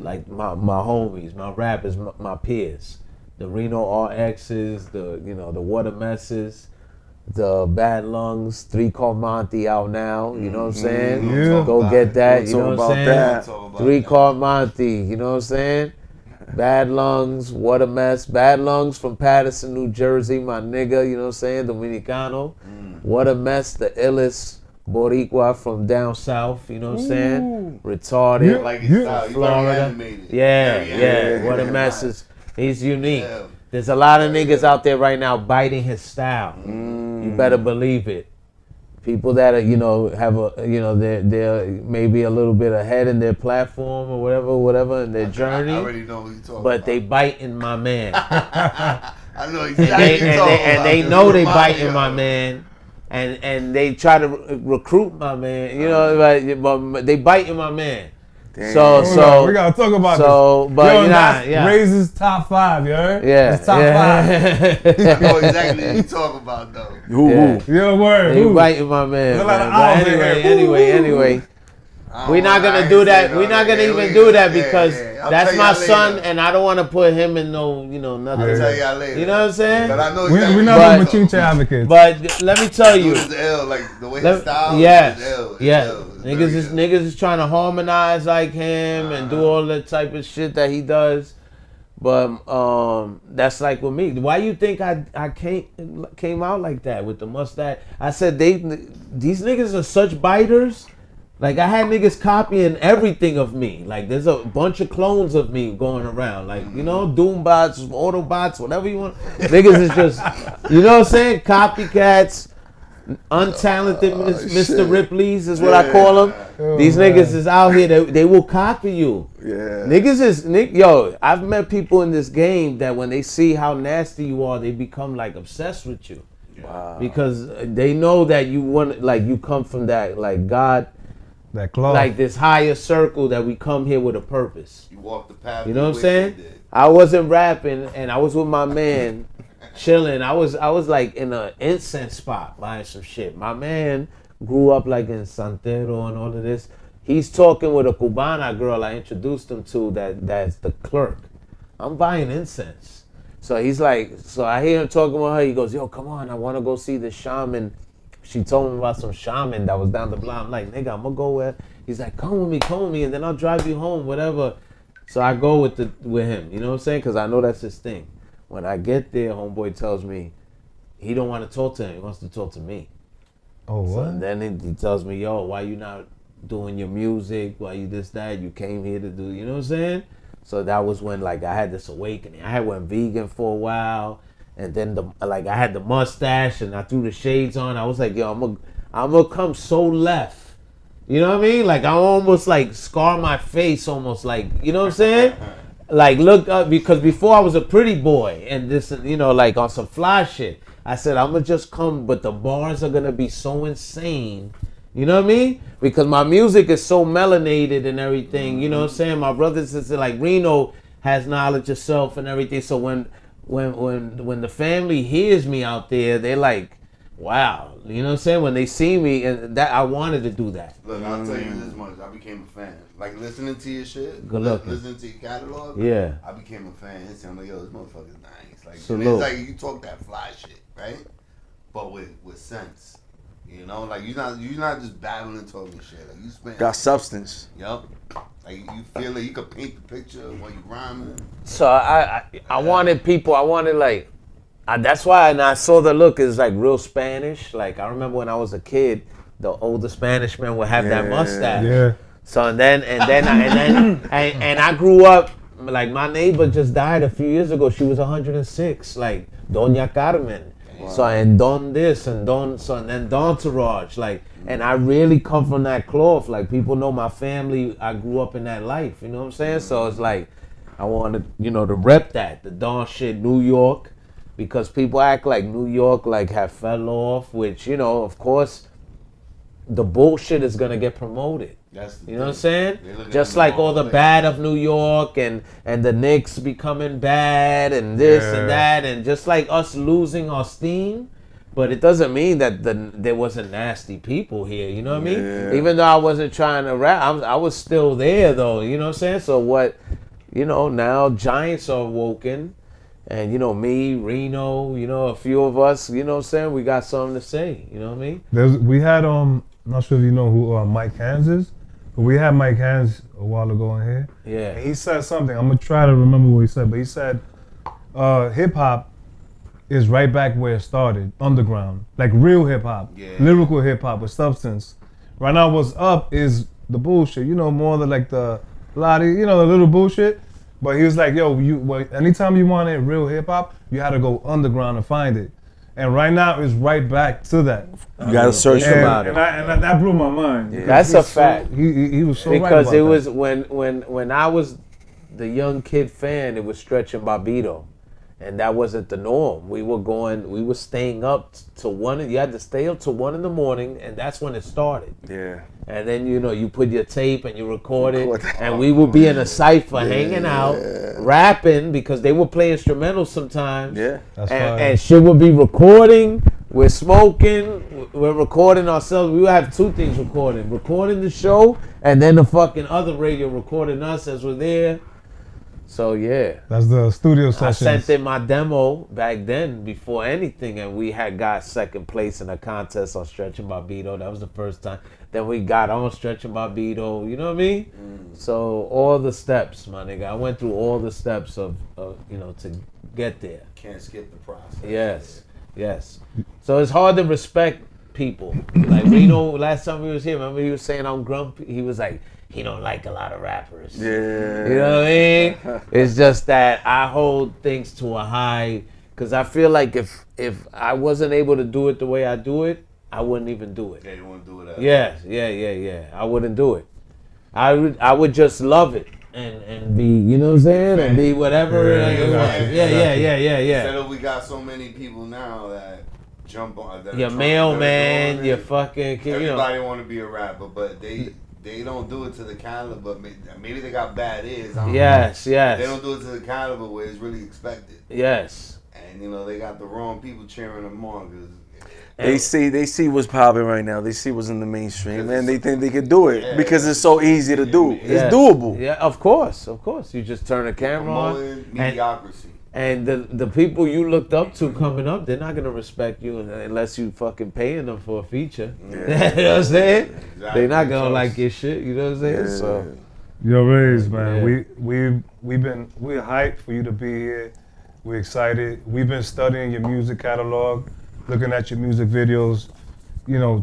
like my homies, my rappers, my peers, the Reno RXs, the Water Messes, the Bad Lungs, 3 Call Monty out now, you know what I'm saying? Yeah. Go get that, We'll you know talk what I'm about saying? that. 3 Call Monty, you know what I'm saying? Bad Lungs, What a Mess. Bad Lungs from Patterson, New Jersey, my nigga, you know what I'm saying? Dominicano. What a Mess, the illest Boricua from down south, you know what I'm saying? Retarded. Like his style. He's very Florida. animated. Yeah. Very animated. What a Mess is, he's unique. Yeah. There's a lot of niggas out there right now biting his style. You better believe it. People that are, have they're maybe a little bit ahead in their platform or whatever in their journey. I already know what you're talking But about. they biting my man. I know and exactly what you're talking they about. know they Remind me biting of my it. man. And they try to recruit my man. But they biting my man. So we gotta talk about this. But Yo, that's Raze's top 5, you heard? Yeah. His top 5. I know exactly what you're talking about though. Who? Yo, word. They Who? biting my man. There's a lot of man. But owls in anyway. We're not gonna do that. We're not gonna even do that because that's my son, and I don't want to put him in nothing. I'll tell y'all later. You know what I'm saying? But I know We're exactly not But- doing Machincha advocates. But let me tell you, Dude is L, like the way his style yes, is L. yeah. L. It's Niggas very is L. niggas is trying to harmonize like him and do all the type of shit that he does. But that's like with me. Why you think I came out like that with the mustache? I said these niggas are such biters. Like I had niggas copying everything of me. Like there's a bunch of clones of me going around. Like Doombots, Autobots, whatever you want. Niggas is just, you know what I'm saying? Copycats, untalented Mr. Ripley's is what I call them. These niggas is out here. They will copy you. Yeah. Niggas is yo. I've met people in this game that when they see how nasty you are, they become like obsessed with you. Wow. Because they know that you want, like you come from that, like God. That cloth. Like this higher circle that we come here with a purpose. You walk the path. You know what I'm wish saying? they did. I wasn't rapping and I was with my man chilling. I was like in an incense spot buying some shit. My man grew up like in Santero and all of this. He's talking with a Cubana girl I introduced him to that's the clerk. I'm buying incense. So he's like, so I hear him talking with her. He goes, yo, come on, I want to go see the shaman. She told me about some shaman that was down the block. I'm like, nigga, I'm gonna go where. He's like, come with me, and then I'll drive you home, whatever. So I go with him, you know what I'm saying? Because I know that's his thing. When I get there, homeboy tells me he don't want to talk to him. He wants to talk to me. Oh, what? So, and then he tells me, yo, why you not doing your music? Why you this, that? You came here to do, you know what I'm saying? So that was when like I had this awakening. I had went vegan for a while. And then I had the mustache and I threw the shades on. I was like, yo, I'm gonna come so left. You know what I mean? Like I almost like scar my face almost like, you know what I'm saying? like look up, because before I was a pretty boy and this, like on some fly shit. I said I'm gonna just come, but the bars are gonna be so insane. You know what I mean? Because my music is so melanated and everything. You know what I'm saying? My brothers is like Reno has knowledge of self and everything. So when the family hears me out there, they're like, wow. You know what I'm saying? When they see me, and that I wanted to do that. Look, I'll tell you this much. I became a fan. Like listening to your shit, listening to your catalog. Yeah. I became a fan. I'm like, yo, this motherfucker's nice. Like, Salute. it's like you talk that fly shit, right? But with sense. You know, like you're not just babbling talking shit. Like you spend Got substance. Yup. Like you feel like you could paint the picture while you rhyming. So I wanted people. I wanted like. That's why, and I saw the look is like real Spanish. Like I remember when I was a kid, the older Spanish men would have that mustache. Yeah. So and I grew up like my neighbor just died a few years ago. She was 106, like Doña Carmen. Wow. So and Don this and Don and then Don Taraj, like, and I really come from that cloth. Like people know my family. I grew up in that life. You know what I'm saying? So it's like I wanted to rep that the Don shit, New York. Because people act like New York like have fell off, which, of course, the bullshit is going to get promoted. You know what I'm saying? Just like all the bad of New York and the Knicks becoming bad and this and that. And just like us losing our steam. But it doesn't mean that there wasn't nasty people here. You know what I mean? Yeah. Even though I wasn't trying to rap, I was still there, though. You know what I'm saying? So what, now giants are woken. And, me, Reno, a few of us, you know what I'm saying? We got something to say, you know what I mean? We had, I'm not sure if you know who Mike Hands is, but we had Mike Hands a while ago in here. Yeah. And he said something, I'm going to try to remember what he said, but he said hip-hop is right back where it started, underground. Like real hip-hop, lyrical hip-hop with substance. Right now what's up is the bullshit, more the like the lottie, the little bullshit. But he was like, yo, anytime you wanted real hip hop, you had to go underground to find it. And right now it's right back to that. You gotta search about it. And that blew my mind. Yeah. That's a fact. He was so right about because it that. was when I was the young kid fan, it was Stretch and Bobbito. And that wasn't the norm. We were staying up to 1. You had to stay up to 1 in the morning, and that's when it started. Yeah. And then you put your tape and you record it, and we would be in a cypher hanging out, rapping because they would play instrumentals sometimes. Yeah, and shit would be recording. We're smoking. We're recording ourselves. We would have 2 things recording the show, and then the fucking other radio recording us as we're there. So yeah, that's the studio session. I sent in my demo back then before anything, and we had got second place in a contest on Stretch and Bobbito. That was the first time. Then we got on Stretch and Bobbito. You know what I mean? So all the steps, my nigga. I went through all the steps of to get there. Can't skip the process. Yes. So it's hard to respect people. Like Reno, last time we was here, remember he was saying I'm grumpy. He was like, he don't like a lot of rappers. Yeah. You know what I mean? It's just that I hold things to a high, because I feel like if I wasn't able to do it the way I do it, I wouldn't even do it. Yeah, you wouldn't do it. Yeah. I wouldn't do it. I would just love it and be, you know what I'm saying? And be whatever. Yeah. Instead of we got so many people now that jump on. Your mailman, your fucking kid. Everybody want to be a rapper, but they don't do it to the caliber. Maybe they got bad ears. Yes. They don't do it to the caliber where it's really expected. Yes. And they got the wrong people cheering them on because they see what's popping right now. They see what's in the mainstream, and they think they can do it because it's so easy to do. It's doable. Yeah, of course. You just turn the camera on. Mediocrity. And the people you looked up to coming up, they're not gonna respect you unless you fucking paying them for a feature. Yeah. You know what I'm saying? Exactly. They're not gonna like your shit. You know what I'm saying? Yeah. So, yo, Raze, man, we're hyped for you to be here. We're excited. We've been studying your music catalog, looking at your music videos,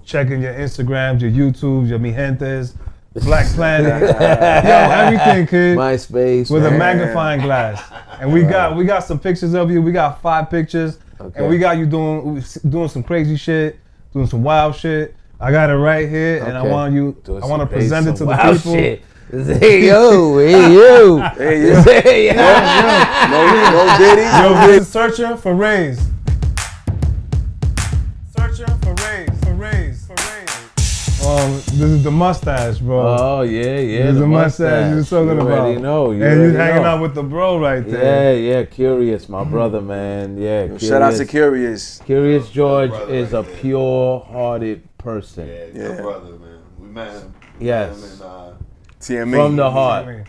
checking your Instagrams, your YouTubes, your Mi Gentes, Black Planet, everything, kid. MySpace with a magnifying glass. And we got some pictures of you. We got 5 pictures, and we got you doing some crazy shit, doing some wild shit. I got it right here, and I want to present it to the people. Hey yo, hey you. Hey, yo. Hey, yeah. No Diddy. Yo, this is Searching for Raze. Searching for Raze. This is the mustache, bro. Oh yeah. This is the mustache you was talking about. Already know. And you hanging out with the bro right there. Yeah, Curious, my brother, man. Yeah, Yo, shout out to Curious. Curious George brother is a right there. pure-hearted person. Yeah, Yeah. good brother, man. We met him. Yes. We met him in, TME. From the heart.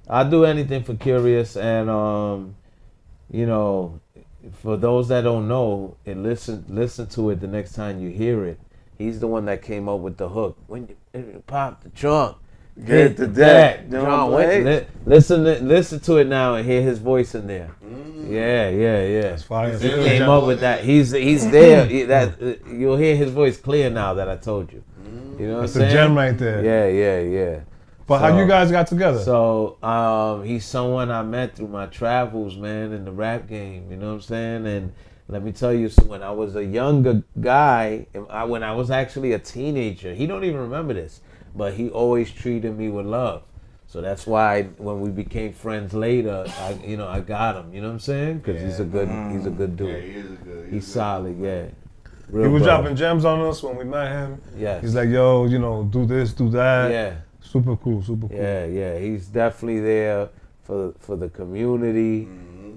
I do anything for Curious, and you know, for those that don't know, and listen to it the next time you hear it. He's the one that came up with the hook. When you pop the trunk, Get the deck. John, listen to it now and hear his voice in there. Yeah. That's fire. He came up with that. He's there. You'll hear his voice clear now that I told you. You know what I'm That's saying? a gem right there. Yeah. But how you guys got together? So he's someone I met through my travels, man, in the rap game. You know what I'm saying? And let me tell you, when I was a younger guy, when I was actually a teenager, he don't even remember this, but he always treated me with love. So that's why when we became friends later, I got him. You know what I'm saying? Because he's a good dude. yeah, he is a good. He's solid, yeah. He Real was brother. dropping gems on us when we met him. Yes. He's like, yo, do this, do that. Yeah. Super cool. Yeah. He's definitely there for the community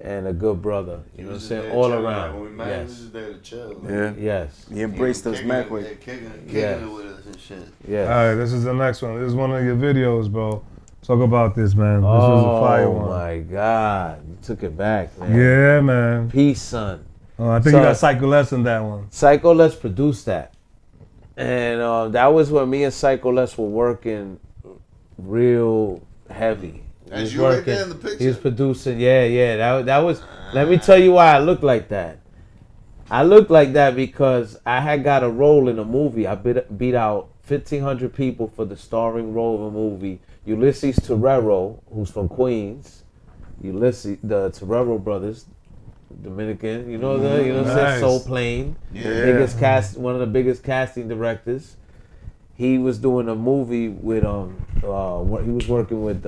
and a good brother. You know what I'm saying? All around. When we met him, he Yes. was there to chill. Yeah. Yes. He embraced us, man. Kicking Yes. it with us and shit. Yes. All right, this is the next one. This is one of your videos, bro. Talk about this, man. This is a fire Oh one. my God. You took it back, man. Yeah, man. Peace, son. I think So- you got Psycho Les in that one. Psycho Les produced that. And that was when me and Psycho Les were working real heavy. That's He was you right there in the picture? He was producing, yeah. That was, let me tell you why I look like that. I look like that because I had got a role in a movie. I beat out 1,500 people for the starring role of a movie. Ulysses Terrero, who's from Queens. The Terrero brothers, Dominican. You know what I'm saying? Nice. Soul Plane. Yeah. One of the biggest casting directors. He was doing a movie with he was working with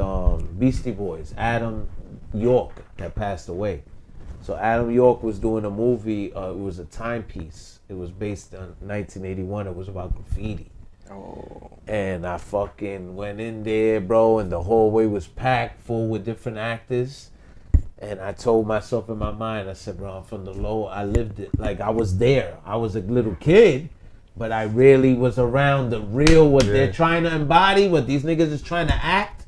Beastie Boys. Adam York that passed away. So Adam York was doing a movie. It was a timepiece. It was based on 1981. It was about graffiti. Oh. And I fucking went in there, bro, and the hallway was packed full with different actors. And I told myself in my mind, I said, bro, I'm from the low. I lived it. Like, I was there. I was a little kid, but I really was around the real, what they're trying to embody, what these niggas is trying to act.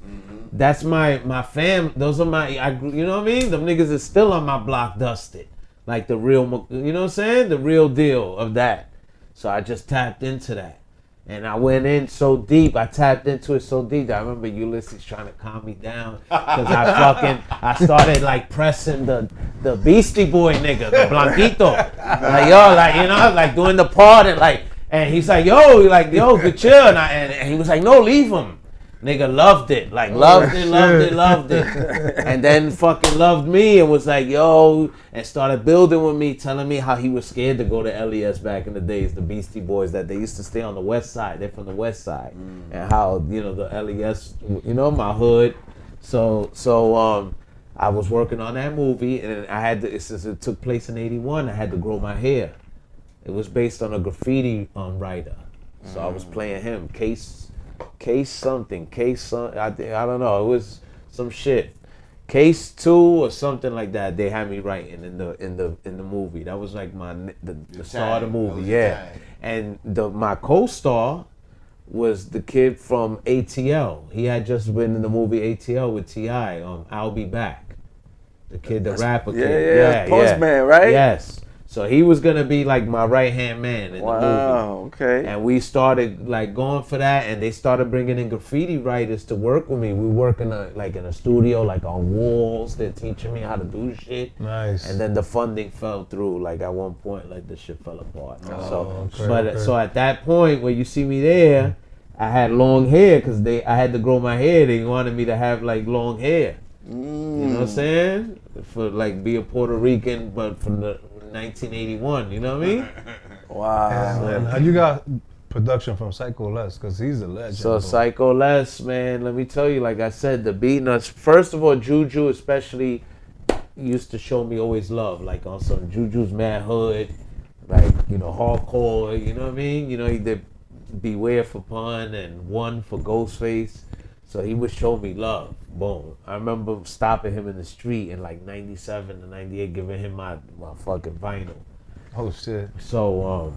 That's my fam. Those are you know what I mean? Them niggas is still on my block dusted. Like the real, you know what I'm saying? The real deal of that. So I just tapped into that. And I went in so deep, I tapped into it so deep that I remember Ulysses trying to calm me down. Cause I started like pressing the Beastie Boy nigga, the Blanquito. Like, yo, like, you know, like doing the part and he's like, yo, good chill. And he was like, no, leave him. Nigga loved it. Like, loved it. And then fucking loved me and was like, yo, and started building with me, telling me how he was scared to go to LES back in the days, the Beastie Boys, that they used to stay on the west side. They're from the west side. And how, the LES, my hood. So I was working on that movie, and I had to, since it took place in 81, I had to grow my hair. It was based on a graffiti writer. So I was playing him, Case something, I don't know, it was some shit. Case 2 or something like that. They had me writing in the movie. That was like the star of the movie, yeah. And my co-star was the kid from ATL. He had just been in the movie ATL with T.I. I'll Be Back. The kid, the rapper kid. Yeah, Postman, right? Yes. So he was gonna be like my right-hand man in the movie. Wow, okay. And we started like going for that, and they started bringing in graffiti writers to work with me. We work in a studio, like on walls. They're teaching me how to do shit. Nice. And then the funding fell through. Like at one point, like the shit fell apart. okay. So at that point, when you see me there, I had long hair because I had to grow my hair. They wanted me to have like long hair. You know what I'm saying? For like be a Puerto Rican, but from the 1981. You know what I mean? Wow. And how you got production from Psycho Les, because he's a legend. So bro. Psycho Les, man, let me tell you, like I said, the beat nuts. First of all, Juju especially used to show me always love, like on some Juju's Mad Hood, like, you know, hardcore, you know what I mean? You know, he did Beware for Pun and One for Ghostface. So he would show me love. Boom. I remember stopping him in the street in like 97 to 98, giving him my fucking vinyl. Oh shit. So,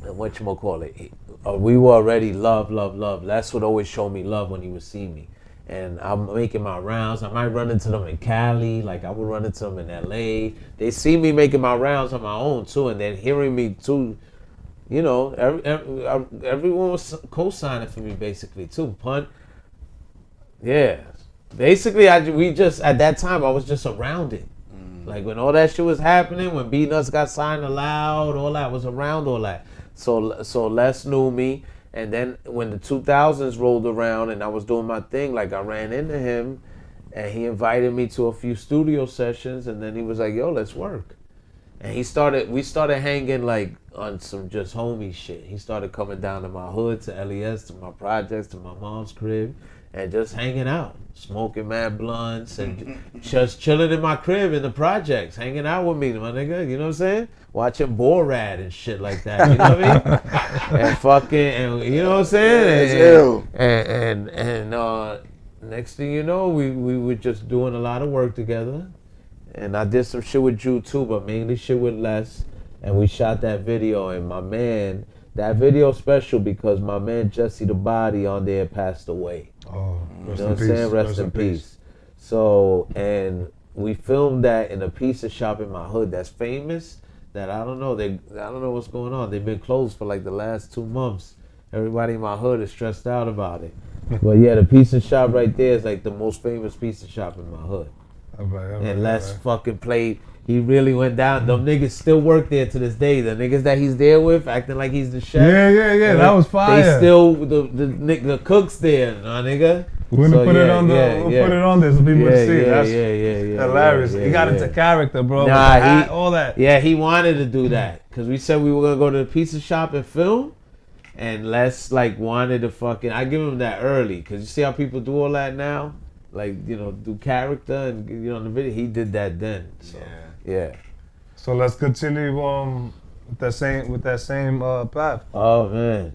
whatchamacallit, we were already love. That's what always showed me love when he would see me. And I'm making my rounds. I might run into them in Cali, like I would run into them in LA. They see me making my rounds on my own too, and then hearing me too, you know, everyone was co-signing for me basically too. Pun, yeah. Basically, we just, at that time, I was just around it. Like when all that shit was happening, when B-Nuts got signed to Loud, all that was around all that. So Les knew me. And then when the 2000s rolled around and I was doing my thing, like I ran into him and he invited me to a few studio sessions, and then he was like, yo, let's work. And we started hanging like on some just homie shit. He started coming down to my hood, to LES, to my projects, to my mom's crib, and just hanging out, smoking mad blunts and just chilling in my crib in the projects, hanging out with me, my nigga, you know what I'm saying? Watching Borat and shit like that, you know what I mean? And fucking, and you know what I'm saying? And next thing you know, we were just doing a lot of work together. And I did some shit with Drew too, but mainly shit with Les. And we shot that video, and my man, that video special because my man Jesse the Body on there passed away. Oh, you know what I'm saying? Rest in peace. So, and we filmed that in a pizza shop in my hood that's famous. That I don't know what's going on. They've been closed for like the last 2 months. Everybody in my hood is stressed out about it. But yeah, the pizza shop right there is like the most famous pizza shop in my hood. And Les fucking played. He really went down. Them niggas still work there to this day. The niggas that he's there with, acting like he's the chef. Yeah. That was fire. They still the cooks there, nah, nigga. We're gonna put it on put it on there so people can see. That's hilarious. He got into character, bro. Nah, all that. Yeah, he wanted to do that because we said we were gonna go to the pizza shop and film, and Les like wanted to fucking. I give him that early because you see how people do all that now, like, you know, do character and, you know, in the video. He did that then. So, yeah. So let's continue with that same path. Oh man,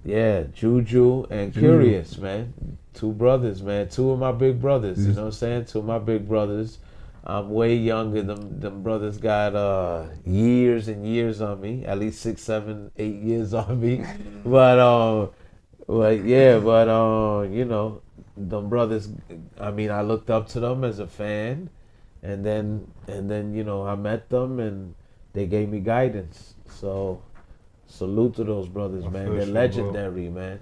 yeah, Juju and Curious, man. 2 brothers, man. 2 of my big brothers. You know what I'm saying? 2 of my big brothers. I'm way younger. Them brothers got years and years on me. At least 6, 7, 8 years on me. But you know, them brothers. I mean, I looked up to them as a fan, and then you know, I met them and they gave me guidance. So salute to those brothers, man. They're legendary, man.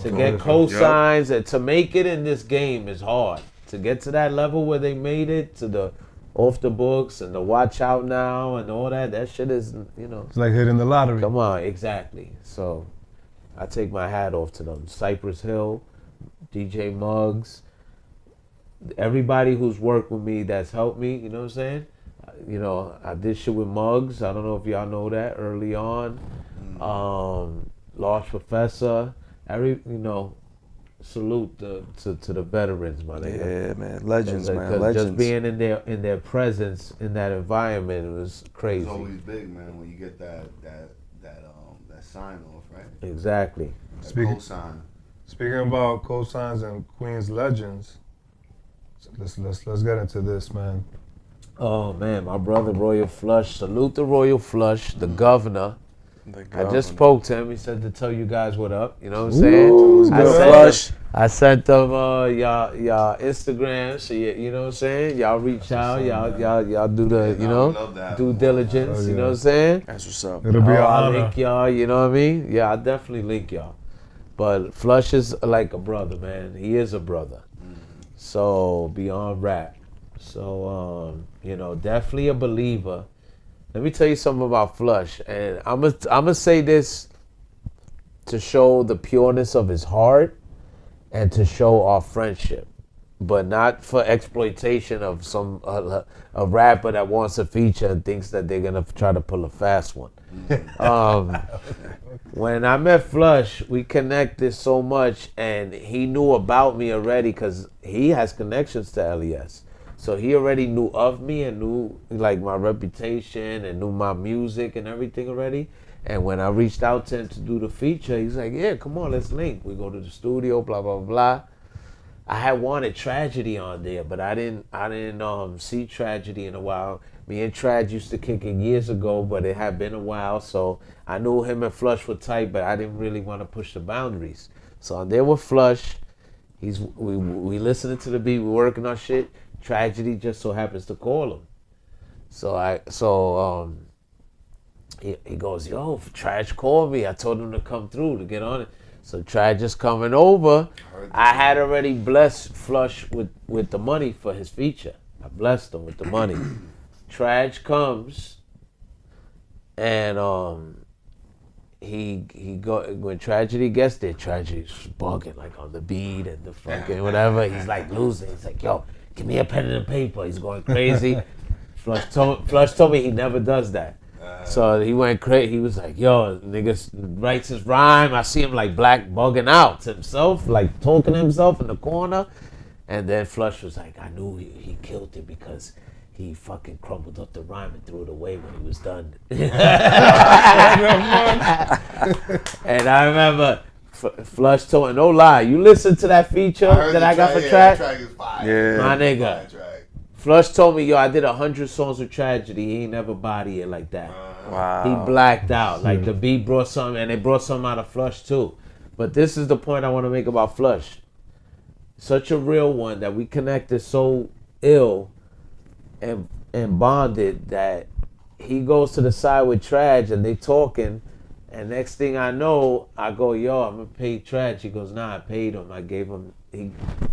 To get cosigns and to make it in this game is hard. To get to that level where they made it, to the off the books and the watch out now and all that shit is, you know. It's like hitting the lottery. Come on, exactly. So I take my hat off to them. Cypress Hill, DJ Muggs, everybody who's worked with me that's helped me, you know what I'm saying? You know, I did shit with Muggs. I don't know if y'all know that early on. Large Professor. You know, salute to the veterans, my nigga. Yeah, man, legends, man, Cause legends. just being in their presence in that environment was crazy. It's always big, man, when you get that sign off, right? Exactly. Cosign. Speaking about cosigns and Queens legends, let's get into this, man. Oh man, my brother Royal Flush. Salute to Royal Flush, the governor. I just spoke to him. He said to tell you guys what up. You know what I'm saying? I sent them y'all Instagram. So you know what I'm saying? Y'all reach out. Y'all do the, you know, due diligence. You know what I'm saying? That's what's up. It'll be an I'll honor. link y'all. You know what I mean? Yeah, I'll definitely link y'all. But Flush is like a brother, man. He is a brother. So beyond rap. So you know, definitely a believer. Let me tell you something about Flush, and I'm gonna say this to show the pureness of his heart and to show our friendship, but not for exploitation of some a rapper that wants a feature and thinks that they're gonna try to pull a fast one. When I met Flush, we connected so much, and he knew about me already because he has connections to LES. So he already knew of me and knew like my reputation and knew my music and everything already. And when I reached out to him to do the feature, he's like, yeah, come on, let's link. We go to the studio, blah, blah, blah. I had wanted Tragedy on there, but I didn't see Tragedy in a while. Me and Trad used to kick it years ago, but it had been a while, so I knew him and Flush were tight, but I didn't really want to push the boundaries. So I'm there with Flush. We listening to the beat, we working on shit. Tragedy just so happens to call him. He goes, yo, Trag called me. I told him to come through to get on it. So Trag just coming over. I had already blessed Flush with the money for his feature. I blessed him with the money. Trag comes, and when Tragedy gets there, Tragedy's bugging like on the beat and the fucking whatever. He's like losing. He's like, yo, give me a pen and a paper. He's going crazy. Flush told me he never does that. So he went crazy. He was like, yo, nigga writes his rhyme. I see him like black bugging out to himself, like talking to himself in the corner. And then Flush was like, I knew he killed it because he fucking crumbled up the rhyme and threw it away when he was done. And I remember Flush told me, no lie, you listen to that feature that I got for Track? Track is fire. Yeah. My nigga. Flush told me, yo, I did 100 songs with Tragedy. He ain't never body it like that. Wow. He blacked out. Like the beat brought something, and they brought something out of Flush too. But this is the point I want to make about Flush. Such a real one that we connected so ill and bonded that he goes to the side with Trag and they talking, and next thing I know, I go, yo, I'm gonna pay Trag. He goes, nah, I paid him. I gave him.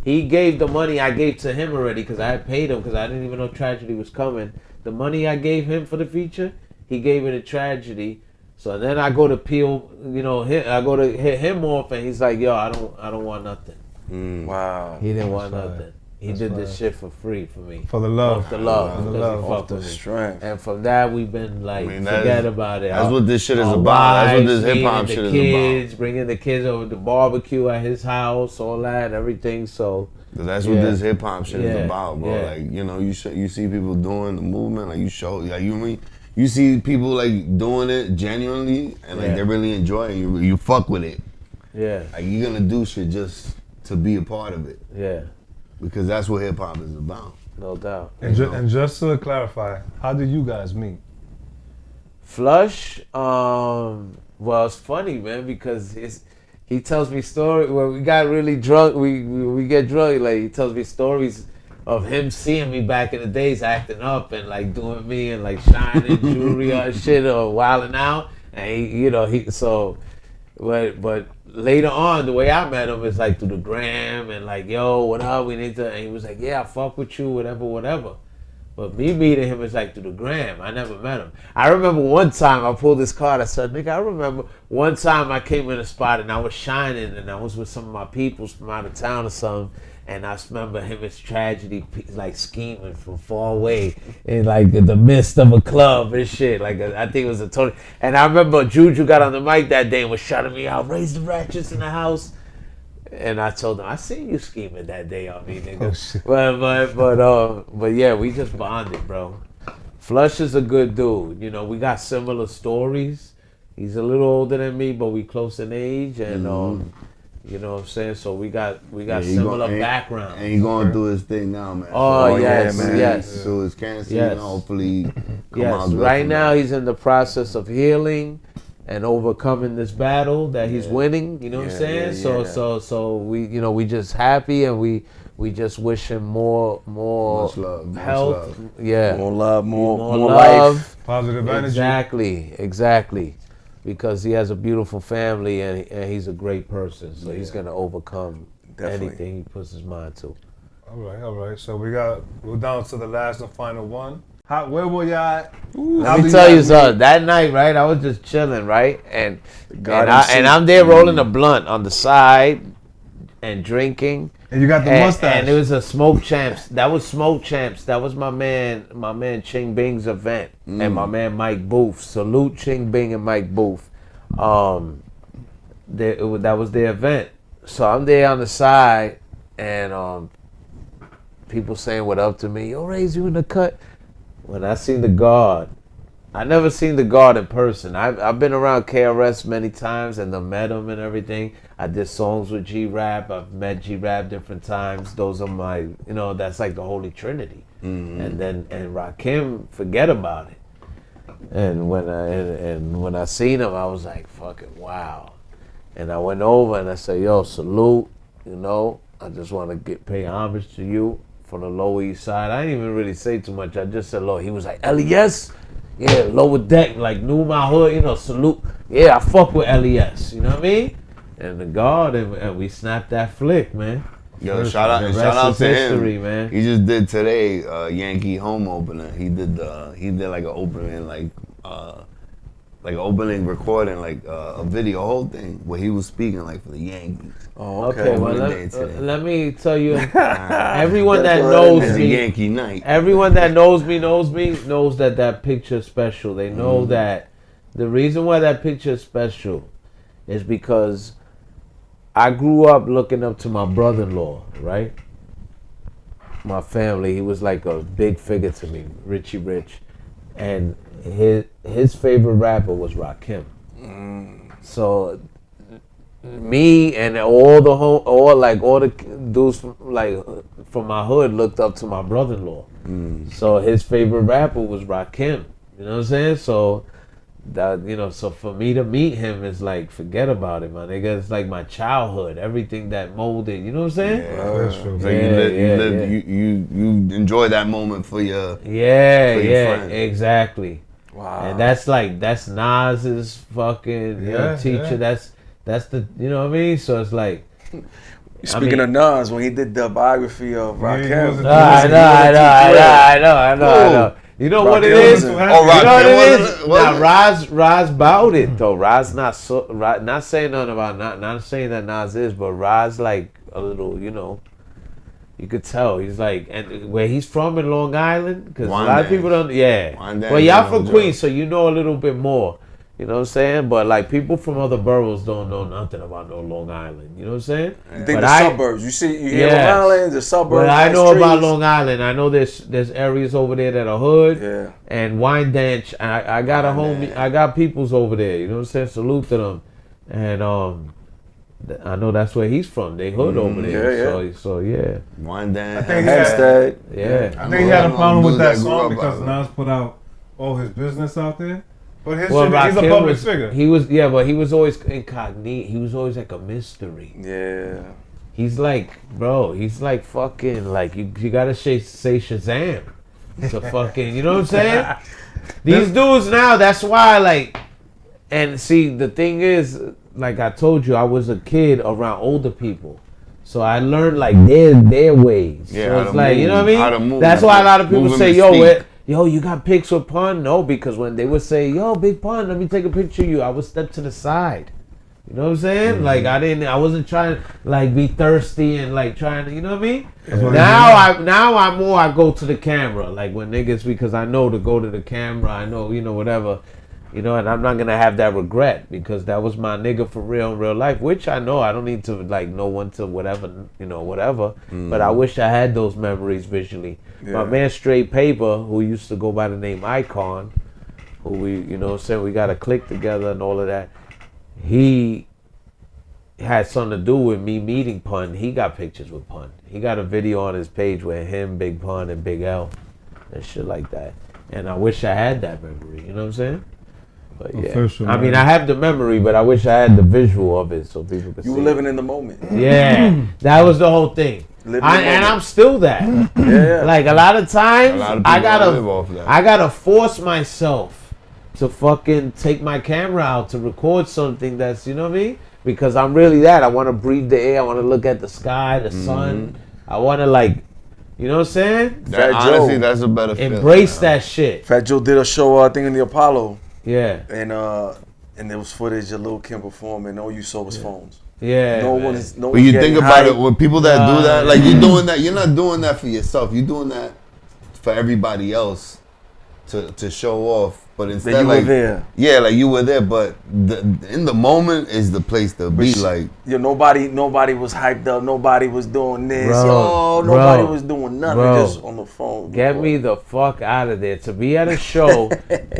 He gave the money I gave to him already because I had paid him because I didn't even know Tragedy was coming. The money I gave him for the feature, he gave it to Tragedy. So then I go to peel, I go to hit him off, and he's like, yo, I don't want nothing. Wow. He didn't want nothing. He did this shit for free for me. For the love. Off the love. For the Because love. he fucked The with me. strength. And from that, we've been like, forget about it. That's what this shit is Our about. That's what wives, this hip hop meeting shit the is kids, about. bringing the kids over to barbecue at his house, all that, everything. So That's what this hip hop shit is Yeah. about, bro. Yeah. Like, you see people doing the movement, like you see people like doing it genuinely, and like Yeah. they really enjoy it. You fuck with it. yeah, Like you're gonna do shit just to be a part of it, yeah, because that's what hip hop is about. no doubt. And just to clarify, how did you guys meet? Flush, well, it's funny, man, because he tells me stories when we got really drunk. We get drunk. Like he tells me stories of him seeing me back in the days acting up and like doing me and like shining jewelry and shit or wilding out. And but later on, the way I met him is like through the gram and like, yo, what up? We need to. And he was like, yeah, I fuck with you, whatever. But me meeting him is like through the gram. I never met him. I remember one time I pulled this card. I said, nigga, I remember one time I came in a spot and I was shining and I was with some of my peoples from out of town or something. And I remember him as Tragedy, like scheming from far away in like the midst of a club and shit. Like I think it was a Tony. And I remember Juju got on the mic that day and was shouting me out, Raze the Ratchet's in the house. And I told him, I seen you scheming that day on me, nigga. Oh, shit. But yeah, we just bonded, bro. Flush is a good dude. We got similar stories. He's a little older than me, but we close in age, and you know what I'm saying. So we got similar backgrounds. And he going through his thing now, man. Oh, yes, yeah, man. yes. So his cancer, Yes. hopefully come Yes, out good right from now that. he's in the process of healing and overcoming this battle that he's winning. You know what I'm saying? yeah. So we just happy and we just wish him more Much love, much health. love. Yeah, More love, more love. life. Positive energy. Exactly. Because he has a beautiful family and he's a great person. So he's gonna overcome Definitely. anything he puts his mind to. All right. So we're down to the last and final one. Where were y'all at? Let me tell you something. That night, right, I was just chilling, right, and God I'm there rolling a blunt on the side, and drinking. And you got the mustache. And it was a Smoke Champs. That was Smoke Champs. That was my man Ching Bing's event. And my man Mike Booth. Salute Ching Bing and Mike Booth. That was their event. So I'm there on the side, and people saying what up to me. Yo, Raze, you in the cut? When I seen the guard, I never seen the guard in person. I've been around KRS many times and I met him and everything. I did songs with G-Rap. I've met G-Rap different times. Those are my, that's like the Holy Trinity. And Rakim, forget about it. And when I seen him, I was like, fucking wow. And I went over and I said, yo, salute, I just want to pay homage to you from the Lower East Side. I didn't even really say too much. I just said, Lord. He was like, LES? Yeah, Lower Deck, like knew my hood, salute. Yeah, I fuck with LES, you know what I mean? And the guard, and we snapped that flick, man. Yo, shout out to history, him, man. He just did today Yankee home opener. He did like an opening, like an opening recording, like a video, whole thing where he was speaking like for the Yankees. Oh, okay. Well, let me tell you, everyone that knows me, Yankee night. Everyone that knows that picture is special. They know that the reason why that picture is special is because I grew up looking up to my brother-in-law, right? My family, he was like a big figure to me, Richie Rich, and his favorite rapper was Rakim. So me and all the dudes from my hood looked up to my brother-in-law. So his favorite rapper was Rakim. You know what I'm saying? So that so for me to meet him is like, forget about it, man. It's like my childhood, everything that molded. You know what I'm saying? Yeah, that's true. So you enjoy that moment for your friend. Exactly. Wow. And that's Nas's fucking teacher. Yeah. That's the what I mean. So it's like. Speaking of Nas, when he did the biography of Rakim. I know. You know what it is? You know what it is? Now, Raz bowed it though. Raz not saying nothing about not saying that Nas is, but Raz like a little, you could tell he's like, and where he's from in Long Island, because a lot of people don't. Yeah, well, y'all from Queens, so you know a little bit more. You know what I'm saying? But like people from other boroughs don't know nothing about no Long Island. You know what I'm saying? You think the suburbs? You hear Long Island, the suburbs. But I know about Long Island. I know there's areas over there that are hood. Yeah. And Wine Dance. I got a homie. I got peoples over there. You know what I'm saying? Salute to them. And I know that's where he's from. They hood over there. Yeah. So yeah. Wine Dance. I think he had a problem with that song because Nas put out all his business out there. But he's a public figure. He was, but he was always incognito. He was always like a mystery. Yeah. He's like, bro, he's like fucking, like, you gotta say Shazam. It's a fucking, you know what I'm saying? These dudes now, that's why, like, and see, the thing is, like I told you, I was a kid around older people. So I learned, like, their ways. Yeah, so it's like, you know what I mean? How to move. That's why a lot of people say, yo, you got pics with Pun? No, because when they would say, yo, Big Pun, let me take a picture of you, I would step to the side. You know what I'm saying? Mm-hmm. Like I wasn't trying to like be thirsty and like trying to, you know what I mean? Now I go to the camera. Like when niggas, because I know to go to the camera, I know, whatever. And I'm not gonna have that regret because that was my nigga for real in real life, which I know I don't need to like know one to whatever, whatever. Mm-hmm. But I wish I had those memories visually. Yeah. My man Straight Paper, who used to go by the name Icon, who we, we got a click together and all of that. He had something to do with me meeting Pun. He got pictures with Pun. He got a video on his page with him, Big Pun, and Big L, and shit like that. And I wish I had that memory. You know what I'm saying? But yeah, official, I mean, I have the memory, but I wish I had the visual of it so people could see. You were living in the moment. Yeah, that was the whole thing. And I'm still that. Yeah. Like a lot of times, I gotta force myself to fucking take my camera out to record something that's, you know what I mean? Because I'm really that. I want to breathe the air. I want to look at the sky, the sun. I want to like, you know what I'm saying? Honestly, that's a better feeling. Embrace that shit. Fat Joe did a show, I think, in the Apollo. Yeah. And there was footage of Lil' Kim performing. All you saw was phones. Yeah. No man. one's. No But one's you getting think about hype. it, when people that do that, like you're doing that, you're not doing that for yourself. You're doing that for everybody else to show off. But instead, That you like, were there. yeah, like you were there. But in the moment is the place to be. Like, Yo, nobody was hyped up. Nobody was doing this. Bro, Nobody bro, was doing nothing. bro. Just on the phone. Get me the fuck out of there. To be at a show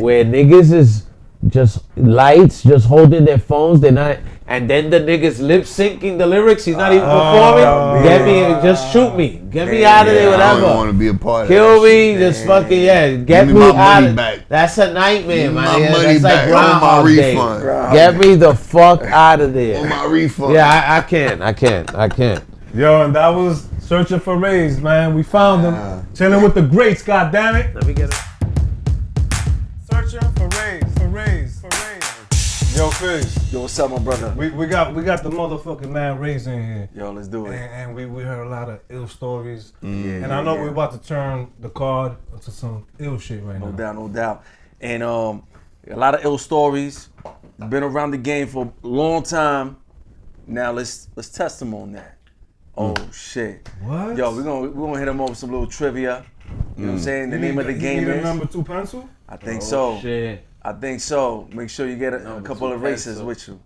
where niggas is just lights, just holding their phones, they're not, and then the niggas lip syncing the lyrics. He's not even performing. Get me, just shoot me. Get me out of there, I don't whatever. want to be a part of Kill that me, shit. just fucking get Give me me my out money of. back. That's a nightmare, Give me man. my Yeah, money that's like back. I want my Groundhog Day. refund. Get me the fuck out of there. On my refund. Yeah, I can't. Yo, and that was Searching for Raze, man. We found him. Chilling with the greats, goddammit. Let me get it. Searching for Raze. Yo, Fish. Yo, what's up, my brother? We got the motherfucking man Raze in here. Yo, let's do it. And we heard a lot of ill stories. Yeah, And I know we're about to turn the card into some ill shit right now. No doubt. And a lot of ill stories. Been around the game for a long time. Now let's test them on that. Oh shit. What? Yo, we're gonna hit them over some little trivia. You know what I'm saying? The name of the game you need a is. number 2 pencil? I think so. Shit. I think so. Make sure you get a couple of races pencil. with you.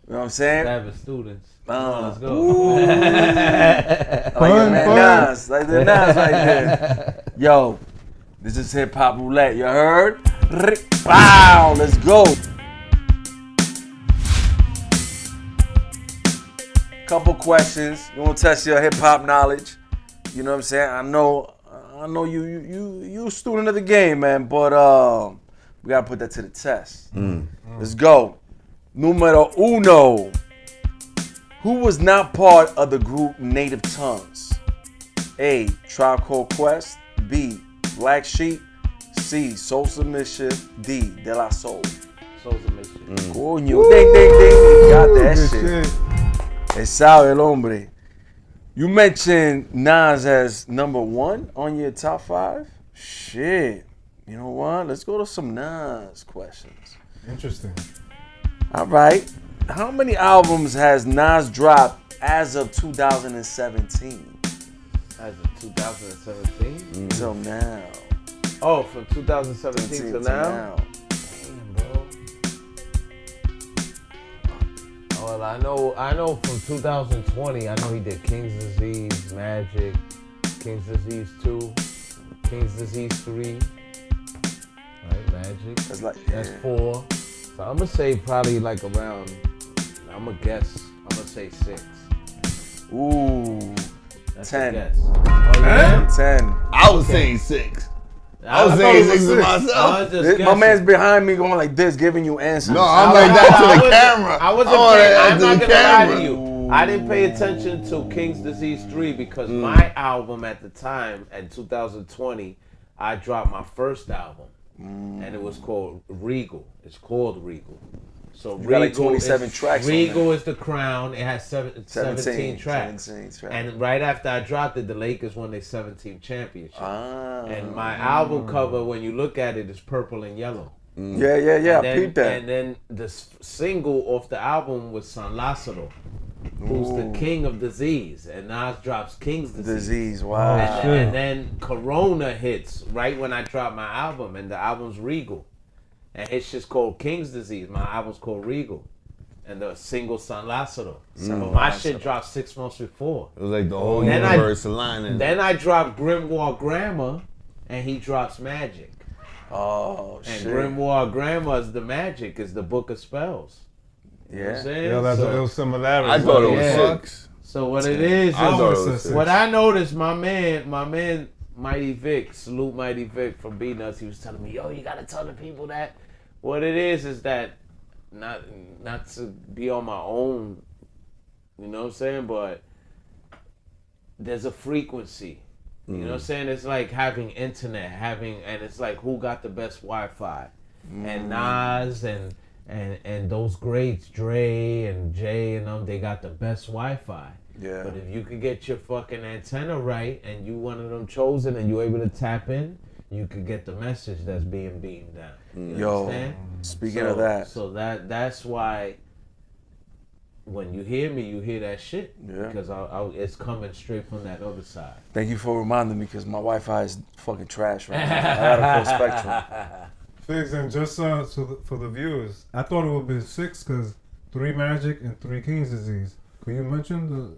You know what I'm saying? Having students. Let's go. Ooh. I like your man Nas. Like the Nas right there. Yo, this is Hip Roulette. You heard? Wow, let's go. Couple questions. You want to test your hip hop knowledge. You know what I'm saying? I know you a student of the game, man, but we gotta put that to the test. Let's go. Numero uno. Who was not part of the group Native Tongues? A. Tribe Called Quest. B. Black Sheep. C. Soul Submission. D. De La Soul. Soul Submission. Coño, ding, ding, ding. You got that shit. Es sabe el hombre. You mentioned Nas as number 1 on your top 5? Shit. You know what? Let's go to some Nas questions. Interesting. All right. How many albums has Nas dropped as of 2017? As of 2017? Until now. Oh, from 2017 to now? Damn, bro. Well, I know from 2020, I know he did King's Disease, Magic, King's Disease 2, King's Disease 3. Right, Magic. That's 4. So I'm gonna say probably like around, I'm gonna say 6. Ooh. That's 10. a guess. Oh, yeah? 10. I was saying 6. I was saying 6 to myself. My man's behind me going like this, giving you answers. No, I'm like that to the camera. I wasn't paying, I'm not gonna lie to you. I didn't pay attention to King's Disease 3 because my album at the time, in 2020, I dropped my first album. And it was called Regal. It's called Regal. So You got like 27 tracks on Regal is the crown. It has 17 tracks. 17 tracks. And right after I dropped it, the Lakers won their 17th championship. Ah. And my album cover, when you look at it, is purple and yellow. Yeah. And I peeped that. And then the single off the album was San Lázaro, who's the king of disease. And Nas drops King's Disease. Wow. And then Corona hits right when I dropped my album, and the album's Regal. And it's just called King's Disease. My album's called Regal. And the single San Lázaro. So my shit dropped 6 months before. It was like the whole Then universe aligning. Then I dropped Grimoire Grammar, and he drops Magic. Oh, And shit. Grimoire Grammar is the magic, is the book of spells. You know what I'm Yeah. saying? Yo, that's so, a little similarity. I thought it was Yeah. 6. so what it is I thought it was was 6. what I noticed, my man Mighty Vic, salute Mighty Vic from B-Nuts, he was telling me, yo, you gotta tell the people that what it is that not to be on my own, you know what I'm saying, but there's a frequency. You know what I'm saying? It's like having internet, and it's like who got the best Wi-Fi. And Nas and those greats, Dre and Jay and them, they got the best Wi-Fi. Yeah. But if you could get your fucking antenna right and you one of them chosen and you able to tap in, you could get the message that's being beamed out. You Yo, understand? speaking of that. So that's why when you hear me, you hear that shit. Yeah. Because it's coming straight from that other side. Thank you for reminding me because my Wi-Fi is fucking trash right now. I got a full spectrum. Figs, and just for the viewers, I thought it would be 6 because 3 Magic and 3 Kings disease. Could you mention the?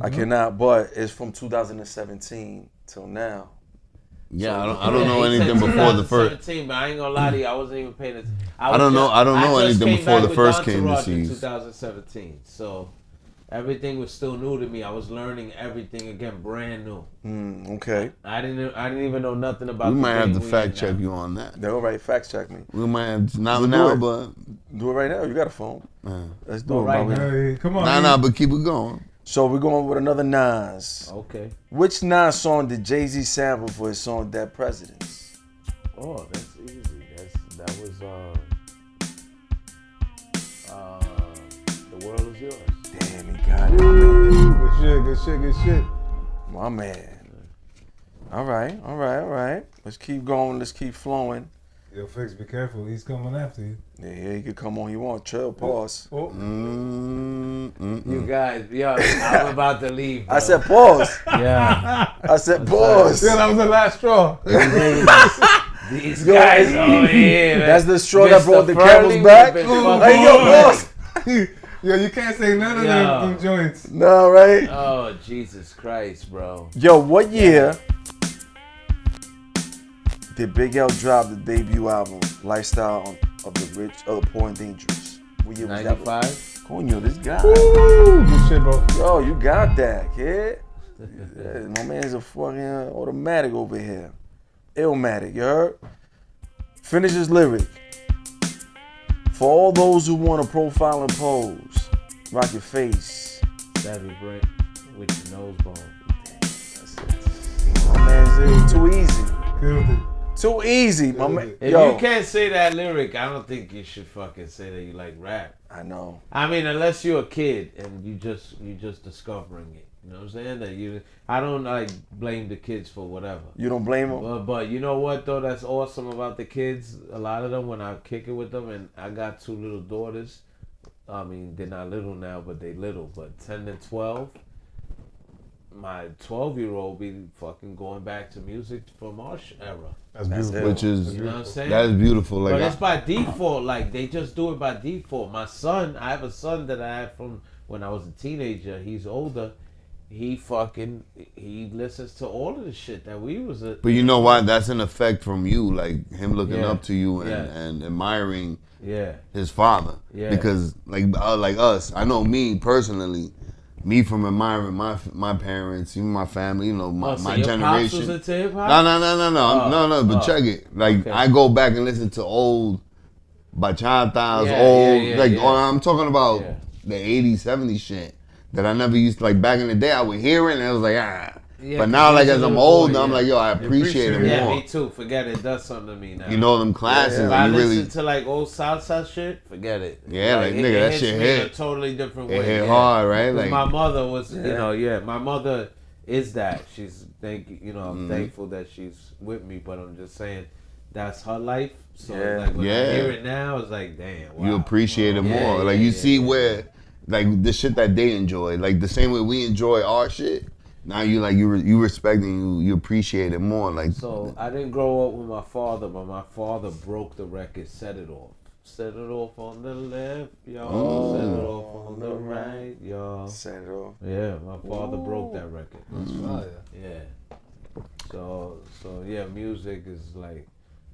I cannot, but it's from 2017 till now. Yeah, I don't know anything before the first. 2017, but I ain't gonna lie to you, I wasn't even paying attention. I don't know anything before the first King in disease. 2017, so everything was still new to me. I was learning everything again, brand new. Okay. I didn't even know nothing about. We the might have thing to we fact in check now. you on that. They're all right. Fact check me. We might have Do now, it. but Do it right now. You got a phone. Let's do it right Bobby. now. Hey, come on. nah, but keep it going. So we're going with another Nas. Okay. Which Nas song did Jay-Z sample for his song Dead Presidents? Oh, that's easy. That was The World Is Yours. Damn, he got it, my man. Good shit. My man. All right. Let's keep going. Let's keep flowing. Yo, Figs, be careful. He's coming after you. Yeah, he could come on. You want chill? Pause. Oh. You guys, yo, I'm about to leave. Bro. I said pause. Yeah. I said pause. Yeah, that was the last straw. These guys over here. Man. That's the straw that brought the Mr. camel's Furley back. would've been fucking- Hey, yo, pause. Yo, you can't say none of them joints. No, right? Oh, Jesus Christ, bro. Yo, what year did Big L drop the debut album, Lifestyle of the Rich, of the Poor and Dangerous? What year was that? 95? Coño, this guy. Woo, good shit, bro. Yo, you got that, kid. Yeah, my man's a fucking automatic over here. Illmatic, you heard? Finish his lyric. For all those who want to profile and pose, rock your face. Savvy Brent with your nose bone. My man's too easy. Killed it. Too easy, my man. If Yo, you can't say that lyric, I don't think you should fucking say that you like rap. I know. I mean, unless you're a kid and you just discovering it. You know what I'm saying? I don't like blame the kids for whatever. You don't blame him? But you know what though? That's awesome about the kids. A lot of them, when I kick it with them, and I got 2 little daughters. I mean, they're not little now, but they little. But 10 and 12. My 12-year-old be fucking going back to music from our era. That's beautiful. it. Which is You know what I'm saying? that is beautiful. Like But it's by default. Like they just do it by default. My son, I have a son that I had from when I was a teenager. He's older. He listens to all of the shit that we was. But you know why? That's an effect from you, like him looking Yeah. up to you and, Yeah. and admiring Yeah. his father. Yeah. Because like us, I know me personally, me from admiring my parents, even my family, you know, my So your pops generation. was into hip hop? No. But check it. Like Okay. I go back and listen to old bachatas, Yeah, old yeah, like yeah. I'm talking about Yeah. the 80s, 70s shit that I never used to, like back in the day I would hear it and I was like Yeah, but now 'cause like you're as a I'm little older, boy, I'm yeah. like, yo, I appreciate it Yeah, more. me too. Forget it. It does something to me now. You know them classes, If I you listen really to like old salsa shit, forget it. Yeah, like, nigga, that hits shit me in hit. a totally different way. it hit yeah. hard, right? 'Cause Like my mother was, my mother is that. She's I'm thankful that she's with me, but I'm just saying that's her life. So like when I hear it now, it's like, damn, wow. you appreciate it Yeah, more. yeah, Like you yeah, see yeah. where like the shit that they enjoy, like the same way we enjoy our shit. Now you like you respect and you appreciate it more. Like So I didn't grow up with my father, but my father broke the record, set it off. Set it off on the left, y'all. Set it off on the right, y'all. Set it off. Yeah, my father broke that record. That's fire. Yeah. So yeah, music is like,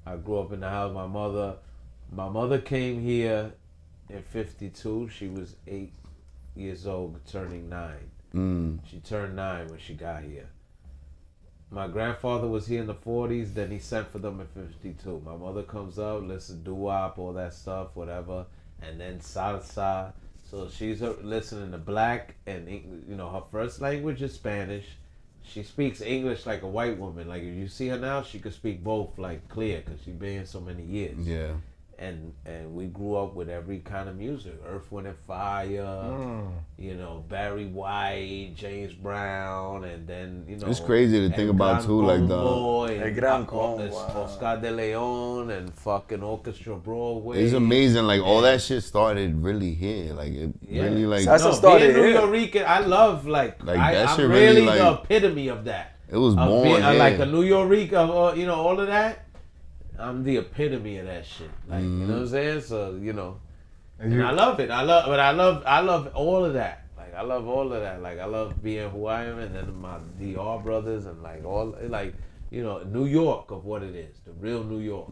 I grew up in the house. My mother came here in '52. She was 8 years old, turning 9. She turned 9 when she got here. My grandfather was here in the 40s, then he sent for them in '52. My mother comes up, listens doo-wop, all that stuff, whatever, and then salsa. So she's listening to black, and her first language is Spanish. She speaks English like a white woman. Like if you see her now, she could speak both like clear because she's been here so many years. yeah. and we grew up with every kind of music, Earth, Wind and Fire, you know, Barry White, James Brown, and then, you know, It's crazy to think about too, like Oscar de Leon and fucking Orchestra Broadway. It's amazing, like all that shit started really here, like it really like. That's no, started being here. New Yorican, I love that I'm shit really really, like, the epitome of that. It was born being, here. like a New Yorican, you know, all of that. I'm the epitome of that shit. Like, you know what I'm saying? So, you know, and I love it. I love all of that. Like, I love all of that. Like, I love being who I am, and then my DR brothers, and like all, like, you know, New York of what it is, the real New York,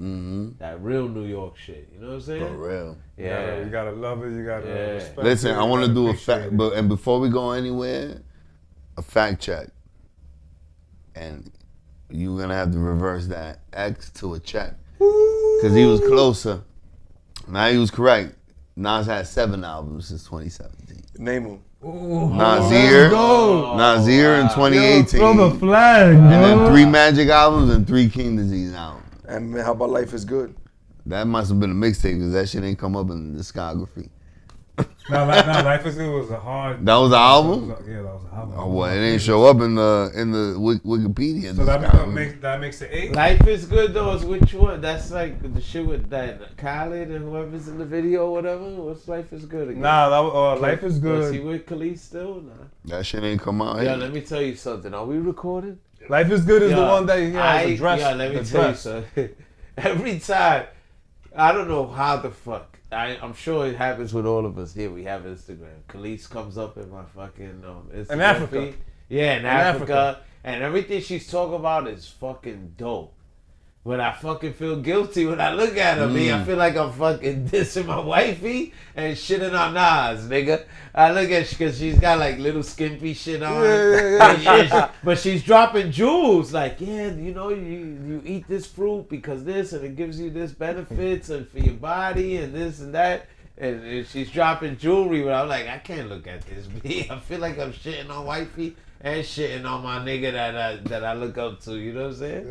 that real New York shit. You know what I'm saying? For real. Yeah. You gotta love it. You gotta respect Listen, it. I want to do a appreciate fact, it. and before we go anywhere, a fact check, and you're gonna have to reverse that X to a check, cause he was closer. Now he was correct. Nas had 7 albums since 2017. Name him. Nasir in 2018, Throw the flag, and then 3 Magic albums and 3 King Disease albums. And man, how about Life is Good? That must have been a mixtape because that shit ain't come up in the discography. No, Life is Good was a hard. That was an album? Yeah, that was an album. Oh, well, it didn't show up in the Wikipedia. So that makes it 8. Life is Good though. Is which one? That's like the shit with that Khaled and whoever's in the video, or whatever. What's Life is Good again? Nah, Life is Is Good. he with Khalees still? Nah. That shit ain't come out Yeah, yet. let me tell you something. Are we recording? Life is Good is the one that he has a dress. Yeah, let me the tell dress. you something. Every time, I don't know how the fuck. I'm sure it happens with all of us here. We have Instagram. Khalees comes up in my fucking Instagram In Africa. feed. Yeah, in Africa. And everything she's talking about is fucking dope. But I fucking feel guilty when I look at her, I feel like I'm fucking dissing my wifey and shitting on Nas, nigga. I look at because she's got like little skimpy shit on. But she's dropping jewels like, yeah, you know, you eat this fruit because this and it gives you this benefits and for your body and this and that. And she's dropping jewelry, but I'm like, I can't look at this, B. I feel like I'm shitting on wifey and shitting on my nigga that I look up to. You know what I'm saying?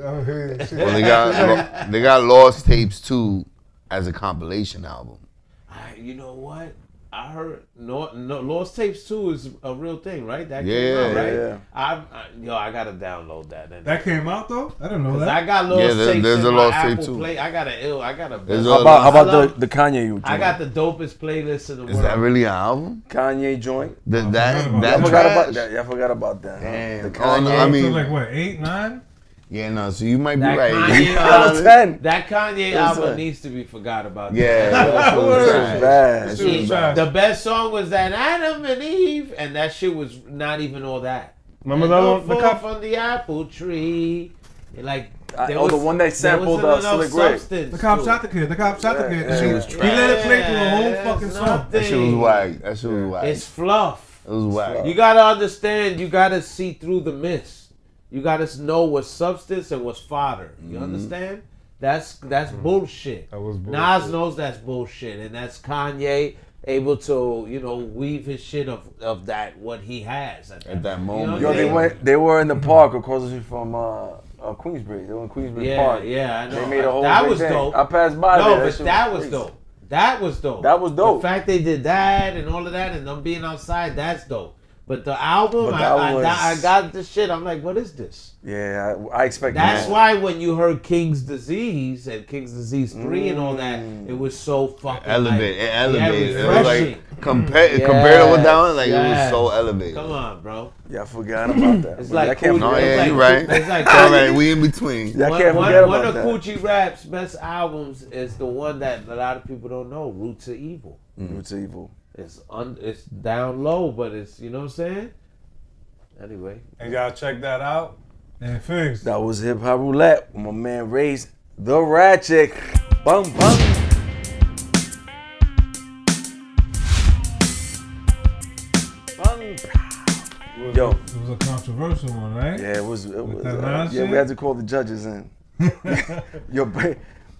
Well, they got Lost Tapes 2 as a compilation album. You know what? I heard no Lost Tapes 2 is a real thing, right? That Yeah, came out, right? yeah. I gotta download that. That came out though? I didn't know that. I got Lost Tapes there's in a my Lost Tape Apple too. Play. I got How about the Kanye joint? I got the dopest playlist in the world. Is that really an album? Kanye joint. That I forgot trash? about that. Yeah, I forgot about that. Damn. The Oh, no, Kanye. I mean, So like what, 8, 9? yeah, no. So you might be That right. Kanye Out of album, 10. that Kanye Listen. album needs to be forgot about. Yeah, that shit was This trash. is bad. This shit was trash. The best song was that Adam and Eve, and that shit was not even all that. Remember And that don't one? The fall cop. from the apple tree. Like the one that sampled there wasn't Slick enough Rick. substance The cop to shot it. the kid. The cop shot the kid. That shit was He trash. let it play through the whole Yeah, fucking it's song. nothing. That shit was whack. That shit was whack. It's fluff. It was whack. You gotta understand. You gotta see through the mist. You gotta know what's substance and what's fodder. You understand? That's bullshit. That was bullshit. Nas knows that's bullshit, and that's Kanye able to weave his shit of that what he has at that You moment. know what Yo, I'm saying? they were in the park across the street from Queensbridge. They were in Queensbridge Park. Yeah, I know. They made a whole that big was thing. dope. I passed by No, there. but shit that was crazy. dope. That was dope. That was dope. The fact they did that and all of that and them being outside, that's dope. But the album, But that I got the shit. I'm like, what is this? Yeah, I expect That's more. why when you heard King's Disease and King's Disease 3 and all that, it was so fucking Elevate. It elevated. It was refreshing. like compared to what that was, like it was so elevated. Come on, bro. Yeah, I forgot about that. It's But like I can't Cool- No, forget. it's yeah, like- you right. it's like- All right, we in between. I can't forget One about of that. Coochie Rap's best albums is the one that a lot of people don't know, Roots of Evil. Roots of Evil. It's down low, but it's, you know what I'm saying? Anyway. And y'all check that out. And Figs. That was Hip Roulette with my man Raze the Ratchet. Bum bum. Yo. It was a controversial one, right? Yeah, it was. that Nas Yeah, shit? we had to call the judges in. Yo, play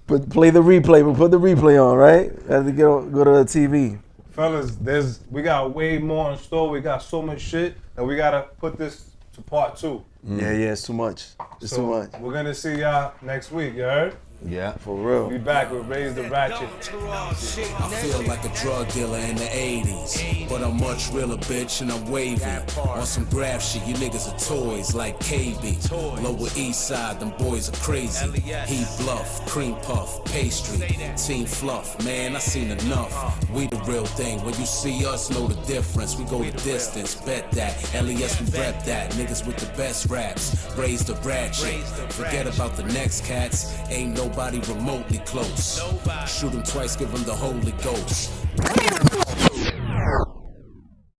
the replay. We'll put the replay on, right? Had to go to the TV. Fellas, we got way more in store. We got so much shit that we gotta put this to part 2. Yeah, it's too much. It's too much. We're gonna see y'all next week, you heard? Yeah. For real. We back with Raze the Ratchet. I feel like a drug dealer in the 80s, but I'm much realer, bitch, and I'm wavy. On some graph shit, you niggas are toys like KB. Lower East Side, them boys are crazy. Heat bluff, cream puff, pastry, team fluff. Man, I seen enough. We the real thing. When you see us, know the difference. We go the distance, bet that. LES, we rep that. Niggas with the best raps. Raze the Ratchet. Forget about the next cats. Ain't nobody remotely close. Shoot him twice, give him the Holy Ghost.